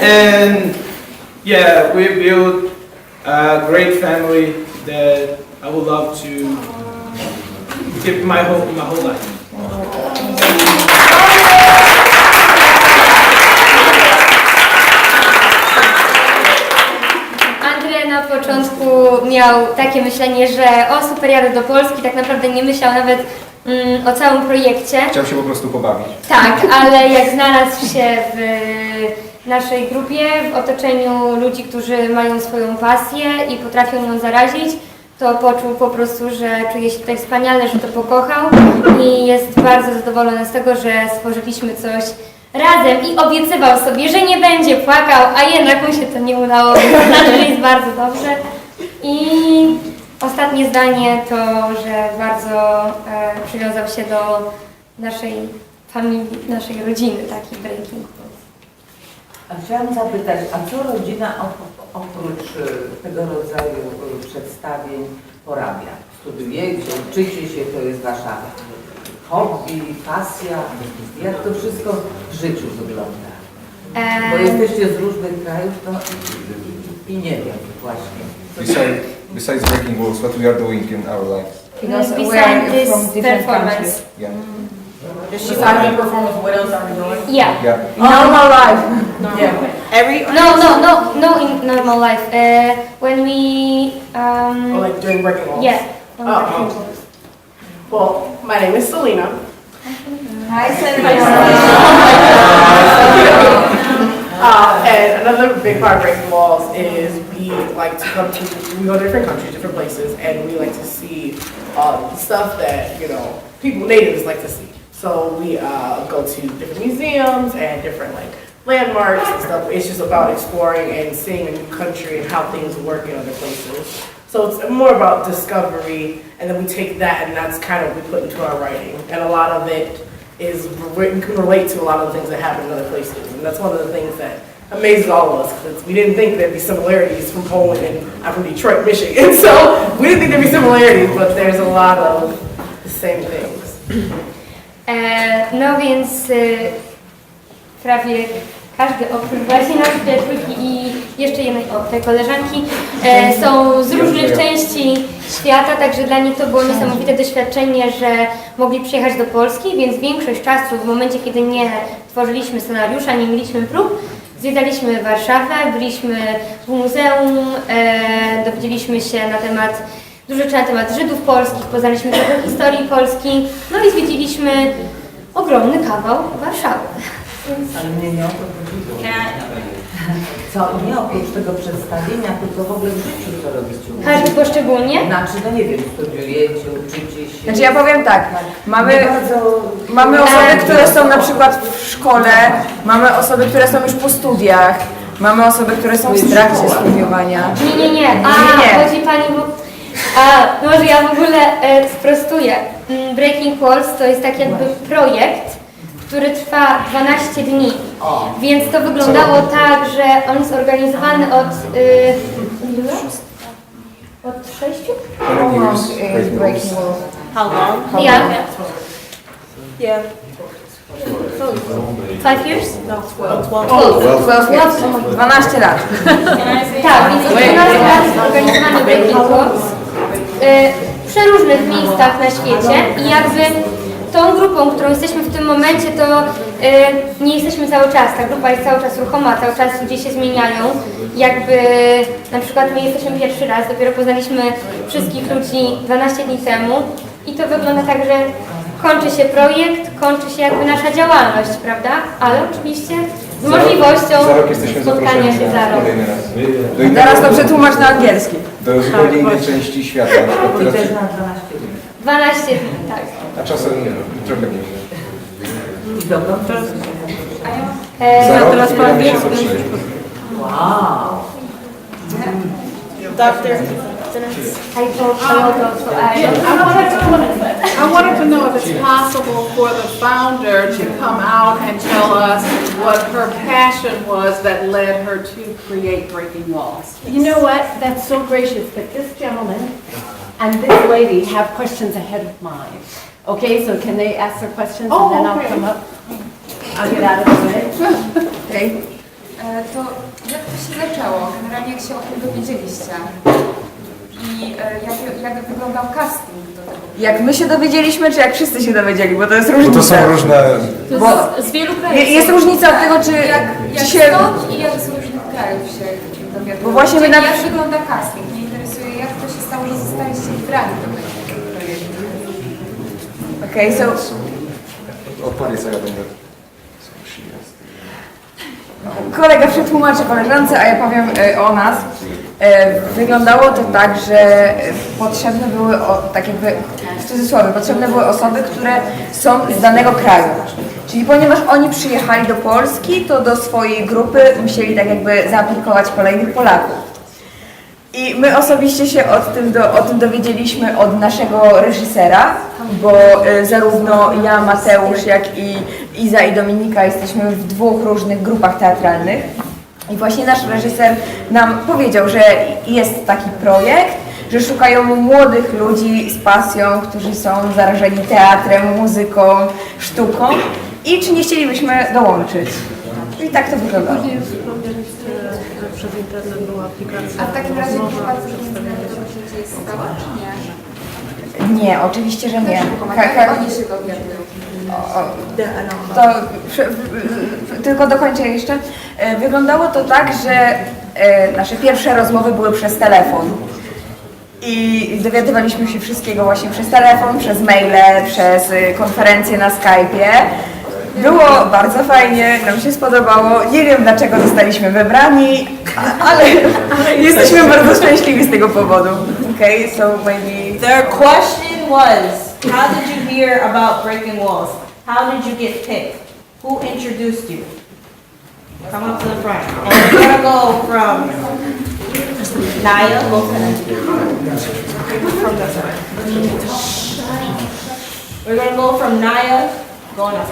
And yeah, we built a great family that I would love to keep my whole life. Andrzej na początku miał takie myślenie, że o super, jadę do Polski, tak naprawdę nie myślał nawet o całym projekcie. Chciał się po prostu pobawić. Tak, ale jak znalazł się w naszej grupie, w otoczeniu ludzi, którzy mają swoją pasję i potrafią ją zarazić, to poczuł po prostu, że czuje się tutaj wspaniale, że to pokochał i jest bardzo zadowolony z tego, że stworzyliśmy coś razem i obiecywał sobie, że nie będzie płakał, a jednak mu się to nie udało, więc to znaczy, że jest bardzo dobrze. I ostatnie zdanie to, że bardzo przywiązał się do naszej familii, naszej rodziny, takiej Breaking Walls. A chciałam zapytać, a co rodzina oprócz tego rodzaju przedstawień porabia? Studiujecie, uczycie się, to jest wasza hobby, pasja? Jak to wszystko w życiu wygląda? Bo jesteście z różnych krajów, no i nie wiem właśnie. Besides Breaking Walls, what we are doing in our lives? Because beside this performance. Yeah. Does she finally perform with what else are we doing? Yeah. Yeah. Normal life. No. Yeah. No, in normal life. When we like during Breaking Walls? Yeah. Well, my name is Selena. Hi, Selena. And another big part of Breaking Walls is we like to come to, we go to different countries, different places, and we like to see the stuff that, you know, people, natives like to see. So we go to different museums and different like landmarks and stuff. It's just about exploring and seeing a new country and how things work in other places. So it's more about discovery, and then we take that and that's kind of what we put into our writing. And a lot of it is written, can relate to a lot of the things that happen in other places. And that's one of the things that amazes all of us, because we didn't think there'd be similarities from Poland, and I'm from Detroit, Michigan. So we didn't think there'd be similarities, but there's a lot of the same things. No więc prawie każdy oprócz właśnie naszej przyjaciółki i jeszcze jednej tej koleżanki są z różnych części świata, także dla nich to było niesamowite doświadczenie, że mogli przyjechać do Polski, więc większość czasu w momencie, kiedy nie tworzyliśmy scenariusza, nie mieliśmy prób, zwiedzaliśmy Warszawę, byliśmy w muzeum, dowiedzieliśmy się dużo na temat Żydów polskich, poznaliśmy trochę historii Polski, no i zwiedziliśmy ogromny kawał Warszawy. Ale mnie nie o to chodziło. Co, nie oprócz tego przedstawienia, tylko w ogóle w życiu co robicie? Każdy poszczególnie? Znaczy, no nie wiem, studiujecie, uczycie się. Znaczy ja powiem tak, mamy osoby, które są na przykład w szkole, mamy osoby, które są już po studiach, mamy osoby, które są w trakcie studiowania. Nie. Chodzi pani, może ja w ogóle sprostuję. Breaking Walls to jest tak jakby projekt, który trwa 12 dni. Więc to wyglądało tak, że on jest organizowany od 6? How long is Breaking Walls? How long? Yeah. Yeah. 5 years? No, 12. 12 lat. Tak, więc od 12 lat jest organizowany Breaking Walls w przeróżnych miejscach na świecie i jakby tą grupą, którą jesteśmy w tym momencie, to nie jesteśmy cały czas, ta grupa jest cały czas ruchoma, cały czas ludzie się zmieniają. Jakby na przykład my jesteśmy pierwszy raz, dopiero poznaliśmy wszystkich ludzi 12 dni temu i to wygląda tak, że kończy się projekt, kończy się jakby nasza działalność, prawda? Ale oczywiście z możliwością spotkania się za rok. Teraz to przetłumacz na angielski. Do zupełnie innej części świata. I też na 12 dni. 12 dni, tak. A czasem trochę mniej. I dokąd to? Za rok teraz po udamy się angielsku. do Chile. Wow. Doctor. I wanted to know if it's possible for the founder to come out and tell us what her passion was that led her to create Breaking Walls. You know what? That's so gracious, but this gentleman and this lady have questions ahead of mine. Okay, so can they ask their questions and then I'll come up? I'll get out of the way. Okay. To jak to się zaczęło? Generalnie jak się o tym dowiedzieliście? I jak wyglądał casting do tego? Jak my się dowiedzieliśmy, czy jak wszyscy się dowiedzieli, bo to jest różnica. Bo to są różne... Z wielu krajów. Jest różnica od tego, czy Jak się... stąd i jak z różnych krajów się dowiadują. Bo właśnie my Jak wygląda casting? Mnie interesuje, jak to się stało, że zostaliście wybrani do tego projektu. Okej, so... Odpowiedz, a ja będę... Kolega przetłumaczy koleżance, a ja powiem o nas. Wyglądało to tak, że potrzebne były, tak jakby w cudzysłowie, potrzebne były osoby, które są z danego kraju. Czyli ponieważ oni przyjechali do Polski, to do swojej grupy musieli tak jakby zaaplikować kolejnych Polaków. I my osobiście się o tym dowiedzieliśmy od naszego reżysera, bo zarówno ja, Mateusz, jak i Iza i Dominika jesteśmy w 2 różnych grupach teatralnych. I właśnie nasz reżyser nam powiedział, że jest taki projekt, że szukają młodych ludzi z pasją, którzy są zarażeni teatrem, muzyką, sztuką i czy nie chcielibyśmy dołączyć. I tak to wyglądało. Przez internet była aplikacja. A w takim razie grupa z internetu się stała, czy nie? Nie, oczywiście, że nie. Oni się dowiadują. Tylko dokończę jeszcze. Wyglądało to tak, że nasze pierwsze rozmowy były przez telefon. I dowiadywaliśmy się wszystkiego właśnie przez telefon, przez maile, przez konferencje na Skype'ie. Było bardzo fajnie, nam się spodobało. Nie wiem, dlaczego zostaliśmy wybrani, ale jesteśmy bardzo szczęśliwi z tego powodu. Okay, so maybe... Their question was, how did you hear about Breaking Walls? How did you get picked? Who introduced you? Come up to the front. And we're gonna go from Naya. We're gonna go from Naya, going up.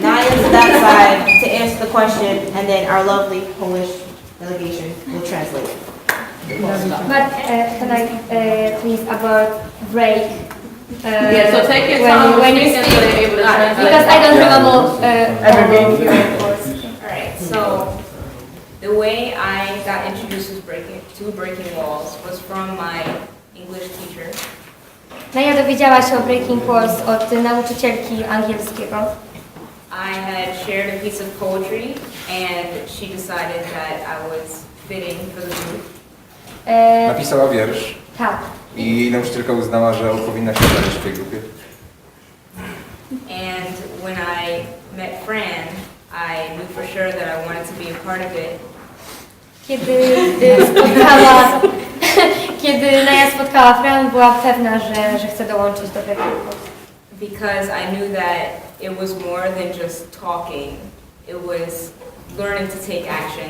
Naya to that side to answer the question, and then our lovely Polish delegation will translate. But can I please about break? Yeah, so take your time when you speak until you're able to translate. Because I don't remember everything. Alright, so the way I got introduced to Breaking Walls was from my English teacher. Naja dowiedziała się o Breaking Walls od nauczycielki angielskiego. I had shared a piece of poetry and she decided that I was fitting for the group. Napisała wiersz. Tak. I jej nauczycielka uznała, że powinna się znaleźć w tej grupie. And when I met Fran, I knew for sure that I wanted to be a part of it. Kiedy kiedy Naja spotkała Fran, była pewna, że chce dołączyć do Breaking Walls. Because I knew that it was more than just talking. It was learning to take action.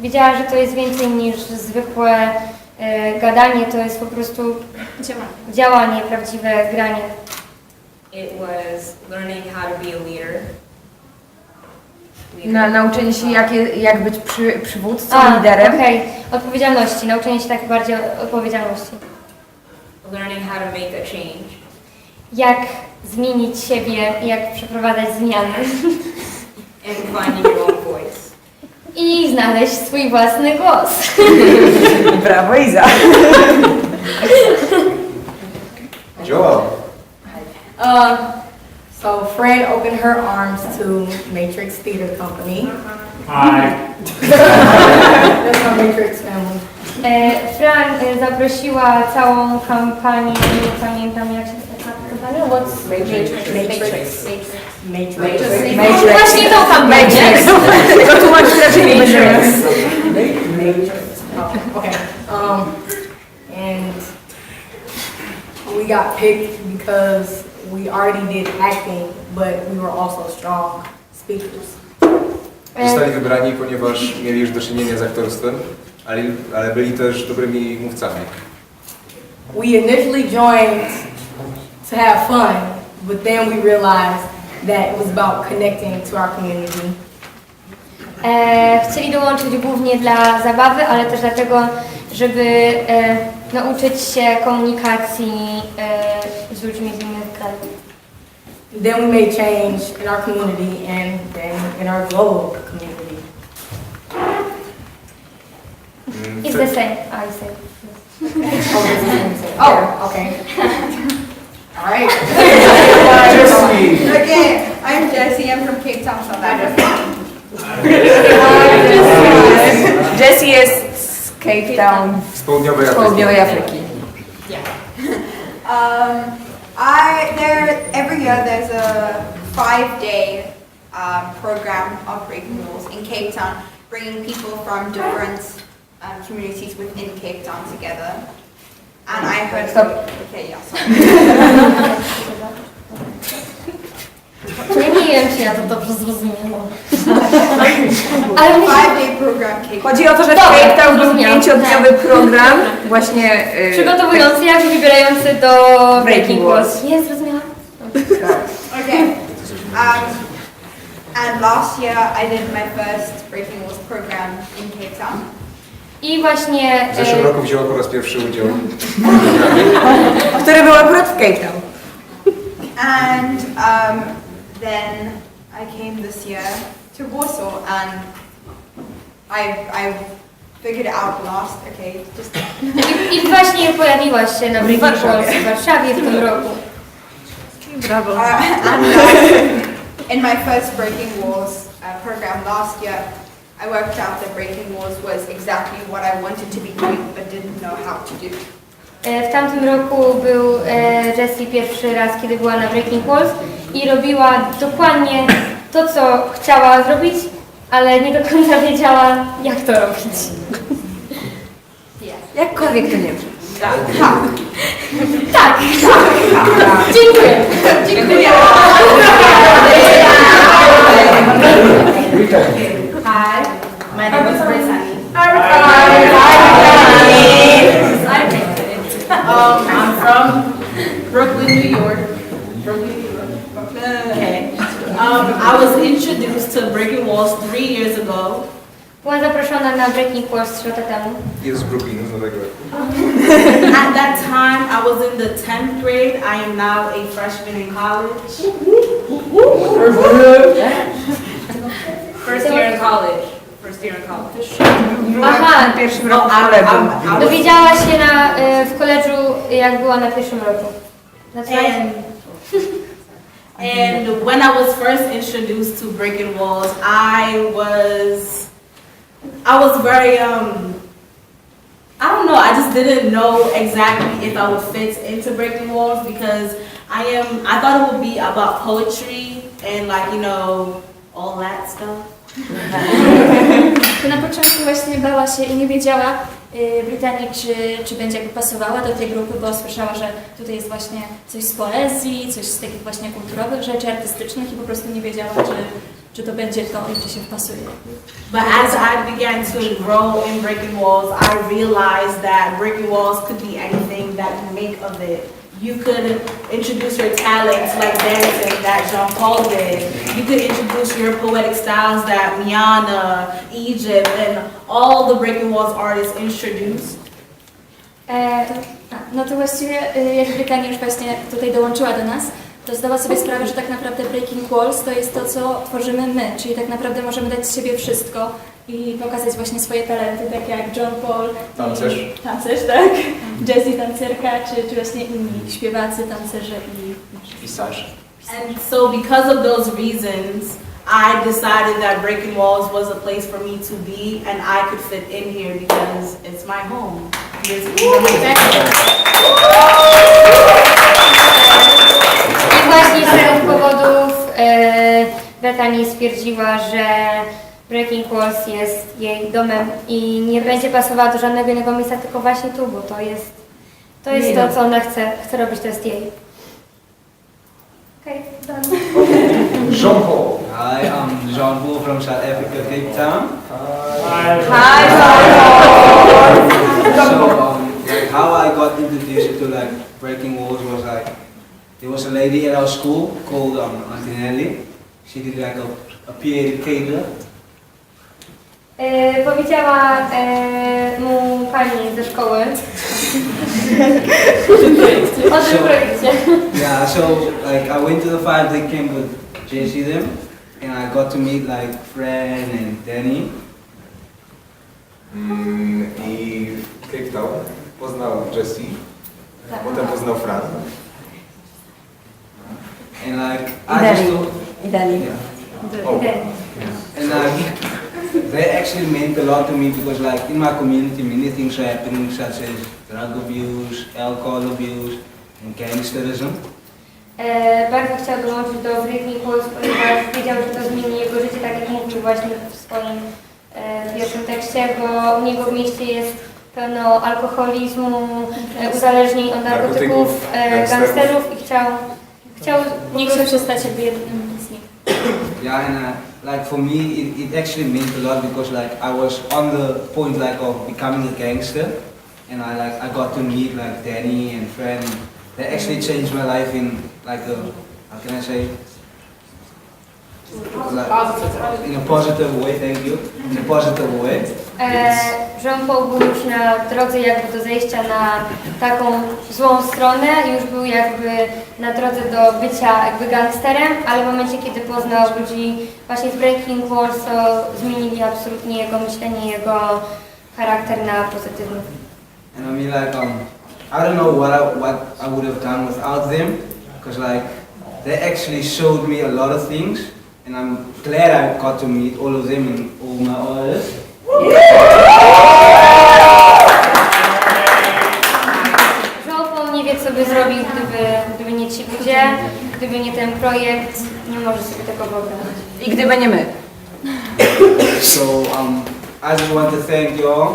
Wiedziała, że to jest więcej niż zwykłe gadanie, to jest po prostu działanie, prawdziwe granie. It was learning how to be a leader. Nauczenie się jak być przywódcą, liderem. Okej. Odpowiedzialności, nauczenie się tak bardziej odpowiedzialności. Learning how to make a change. Jak zmienić siebie, jak przeprowadzać zmiany. And finding your own voice. I znaleźć swój własny głos. Brawo, Iza. Joel. So Fran opened her arms to Matrix Theater Company. Hi. That's my Matrix family. Fran zaprosiła całą kampanię, nie pamiętam jak się nazywa kampania. What's Matrix. Właśnie tą kampanię. Tylko tłumaczyć raczej nie Matrix. Okay. And we got picked because we already did acting, but we were also strong speakers. Zostali wybrani, ponieważ mieli już do czynienia z aktorstwem, ale byli też dobrymi mówcami. We initially joined to have fun, but then we realized that it was about connecting to our community. Chcieli dołączyć głównie dla zabawy, ale też dlatego, żeby nauczyć się komunikacji z ludźmi z innych krajów. Then we made change in our community and then in our global community. It's the same, I say. Oh, okay. All right. Okay, I'm Jessie. I'm from Cape Town, South Africa. Jessie jest z Cape Town, Z południowej Afryki. Every year there's a 5-day program of breaking rules in Cape Town, bringing people from different communities within Cape Town together. And I heard. Okay, yeah, sorry. Nie wiem, czy ja to dobrze zrozumiałam. Ale 5-day program Cape Town. Chodzi o to, że w Cape Town był 5-dniowy program właśnie przygotowujący, jak wybierający do Breaking Walls. Nie, zrozumiałam. Okay. And last year I did my first Breaking Walls program in Cape Town. I właśnie... W zeszłym roku wzięła po raz pierwszy udział w programie, który był akurat w Cape Town. And then I came this year to Warsaw and I figured it out last, okay, just... I właśnie pojawiłaś się na Breaking Walls w Warszawie w tym roku. Brawo. In my first Breaking Walls program last year, I worked out that breaking walls was exactly what I wanted to be doing but didn't know how to do. W tamtym roku był Jessie pierwszy raz, kiedy była na Breaking Walls i robiła dokładnie to, co chciała zrobić, ale nie do końca wiedziała, jak to robić. Jakkolwiek to nie brzmi. Tak. Dziękuję. Dziękuję. Hi, my name is Brittany. I'm from Brooklyn, New York. Okay. I was introduced to Breaking Walls 3 years ago. Była zaproszona na Breaking Walls 3 lata temu. Jest z Brooklynu, z Nowego Jorku. At that time, I was in the 10th grade. I am now a freshman in college. First year in college. First year in college. Aha, pierwszym roku w koledżu. Dowiedziała się w koledżu, jak była na pierwszym roku. That's right. And when I was first introduced to Breaking Walls, I was very I don't know, I just didn't know exactly if I would fit into Breaking Walls because I thought it would be about poetry and like, you know, all that stuff. To na początku właśnie bała się i nie wiedziała Brytanii, czy będzie jakby pasowała do tej grupy, bo słyszała, że tutaj jest właśnie coś z poezji, coś z takich właśnie kulturowych rzeczy, artystycznych i po prostu nie wiedziała, czy to będzie to i czy się wpasuje. But as I began to grow in breaking walls, I realized that breaking walls could be anything that you make of it. You could introduce your talents like dancing that Jean-Paul did. You could introduce your poetic styles that Miana, Egypt, and all the breaking walls artists introduced. No to właściwie jak Brytania już właśnie tutaj dołączyła do nas, to zdała sobie sprawę, że tak naprawdę Breaking Walls to jest to, co tworzymy my, czyli tak naprawdę możemy dać z siebie wszystko i pokazać właśnie swoje talenty, tak jak John Paul, tancerz, tak, Jessie tancerka, czy właśnie inni śpiewacy, tancerze i pisarze. And so because of those reasons, I decided that Breaking Walls was a place for me to be and I could fit in here because it's my home. I właśnie z tego powodów Bethany stwierdziła, że Breaking Walls jest jej domem i nie będzie pasowała do żadnego innego miejsca, tylko właśnie tu, bo to jest to, co ona chce robić, to jest jej. Okay, done. Jean-Paul. Hi, I'm Jean-Paul from South Africa, Cape Town. Hi, So, like how I got introduced to like breaking walls was like there was a lady at our school called Auntie Nelly. She did like a PhD caterer. Powiedziała mu pani ze szkoły o tym projekcie. Yeah, so like I went to the 5-day camp with Jessie them, and I got to meet like Fran and Danny. I w Cape Town poznał Jessie, potem poznał Fran. And like I just thought, Danny. And like they actually meant a lot to me because like in my community many things are happening such as drug abuse, alcohol abuse and gangsterism. Bardzo chciał dołączyć do Breaking Walls, ponieważ wiedział, że to zmieni jego życie, tak jak mówił właśnie w swoim pierwszym tekście, bo u niego w mieście jest pełno alkoholizmu, uzależnień od narkotyków, gangsterów i nie chciał się stać jakby jednym z nich. Yeah, and like for me it actually meant a lot because like I was on the point like of becoming a gangster, and I got to meet like Danny and Fran. They actually changed my life in like a, how can I say, like, in a positive way. Thank you. In a positive way. Jean-Paul był już na drodze jakby do zejścia na taką złą stronę, już był jakby na drodze do bycia jakby gangsterem, ale w momencie, kiedy poznał ludzi właśnie z Breaking Walls, to zmienili absolutnie jego myślenie, jego charakter na pozytywny. And I mean like I don't know what I would have done without them, because like they actually showed me a lot of things, and I'm glad I got to meet all of them and all my artists. Jean-Paul nie wie, co by zrobił, gdyby nie ci ludzie, gdyby nie ten projekt, nie może sobie tego wyobrazić. I gdyby nie my. So I just want to thank you all,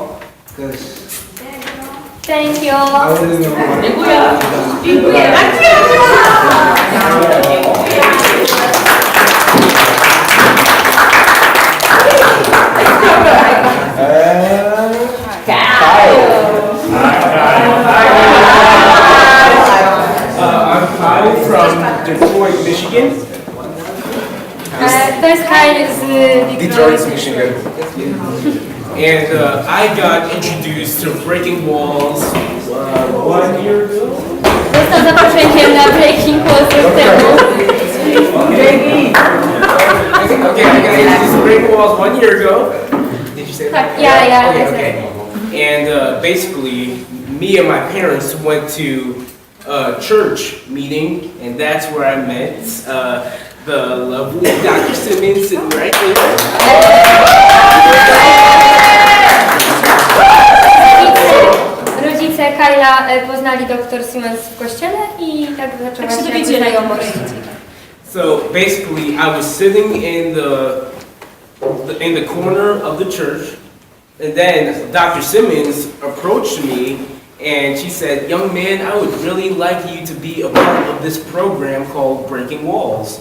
because Thank you. I wouldn't know what Dziękuję. I'm Kyle from Detroit, Michigan. To jest Kyle z Detroit, Michigan. And I got introduced to Breaking Walls 1 year ago. Został zaproszeniem na Breaking Walls rok temu. Okay, I got introduced to Breaking Walls 1 year ago. Did you say that? Yeah. Okay. And basically, me and my parents went to a church meeting, and that's where I met the lovely Dr. Simmons sitting right there. Rodzice Kyla poznali dr Simmons w kościele i tak zaczęła się znajomość. So basically, I was sitting in the in the corner of the church. And then Dr. Simmons approached me and she said, "Young man, I would really like you to be a part of this program called Breaking Walls."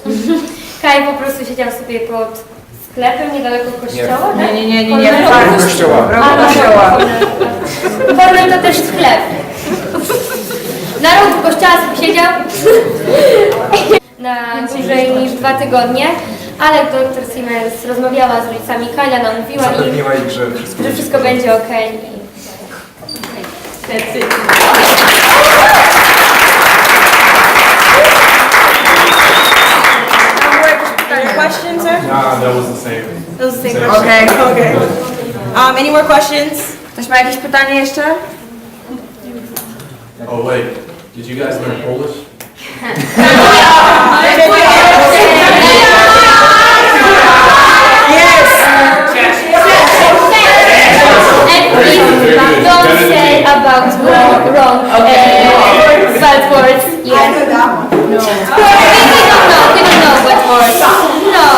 Kaj po prostu siedział sobie pod sklepem niedaleko kościoła, tak? Nie, w kościoła. Korner to też sklep. Na rogu kościoła sobie siedział na dłużej niż 2 tygodnie, ale dr Siemens rozmawiała z rodzicami Kyla, namówiła ich, że wszystko będzie okej. That's it. Questions, sir? Nah, that was the same. That was the same question. Okay. Any more questions? Ktoś ma jakieś pytanie jeszcze? Oh wait, did you guys learn Polish? Don't say about wrong bad words. Yeah. No. We don't know bad words. No.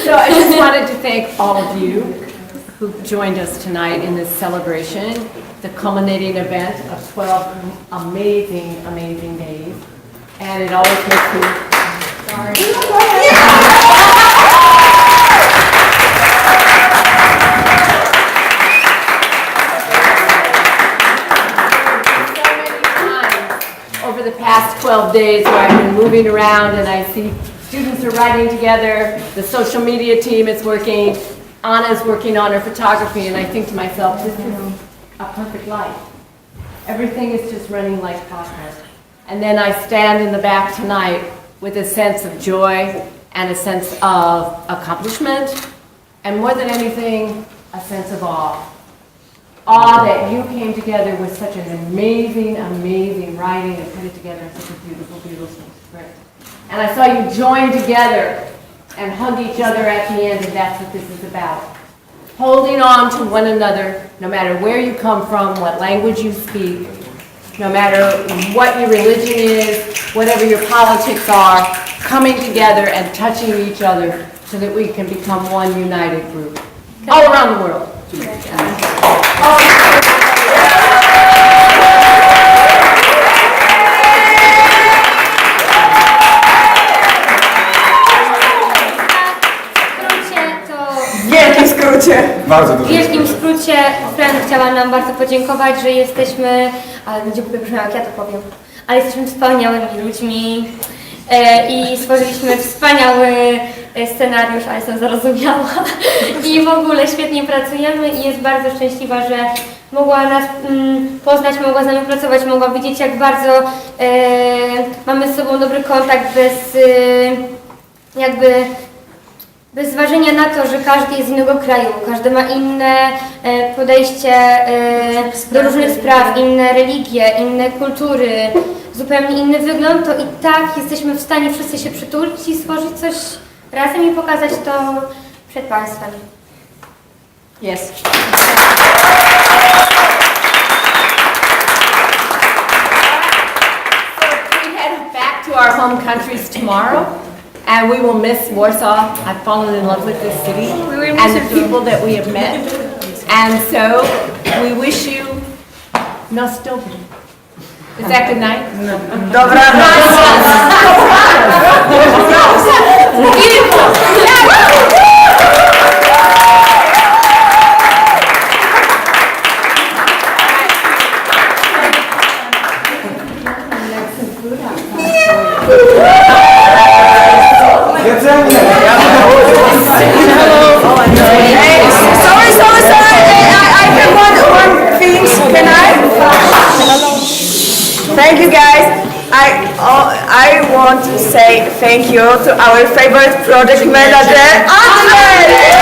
So I just wanted to thank all of you who joined us tonight in this celebration, the culminating event of 12 amazing, amazing days. And it always makes me... Over the past 12 days where I've been moving around and I see students are writing together, the social media team is working, Anna's working on her photography, and I think to myself, this is a perfect life. Everything is just running like clockwork. And then I stand in the back tonight with a sense of joy and a sense of accomplishment, and more than anything, a sense of awe. Awe that you came together with such an amazing, amazing writing and put it together in such a beautiful, beautiful script. And I saw you join together and hug each other at the end, and that's what this is about. Holding on to one another, no matter where you come from, what language you speak, no matter what your religion is, whatever your politics are, coming together and touching each other so that we can become one united group all around the world. Bardzo W wielkim skrócie Fran chciała nam bardzo podziękować, że jesteśmy, ale będzie głupio brzmiało jak ja to powiem, ale jesteśmy wspaniałymi ludźmi i stworzyliśmy wspaniały scenariusz, ale jestem zarozumiała i w ogóle świetnie pracujemy i jest bardzo szczęśliwa, że mogła nas poznać, mogła z nami pracować, mogła widzieć jak bardzo mamy z sobą dobry kontakt bez zważenia na to, że każdy jest z innego kraju, każdy ma inne podejście do różnych spraw, inne religie, inne kultury, zupełnie inny wygląd, to i tak jesteśmy w stanie wszyscy się przytulić i stworzyć coś razem i pokazać to przed Państwem. Yes. We head back to our home countries tomorrow. And we will miss Warsaw. I've fallen in love with this city and the people that we have met. And so we wish you nostalgia. Is that good night? Dobranoc. Beautiful. Thank you guys. I want to say thank you to our favorite project manager, Andrzej!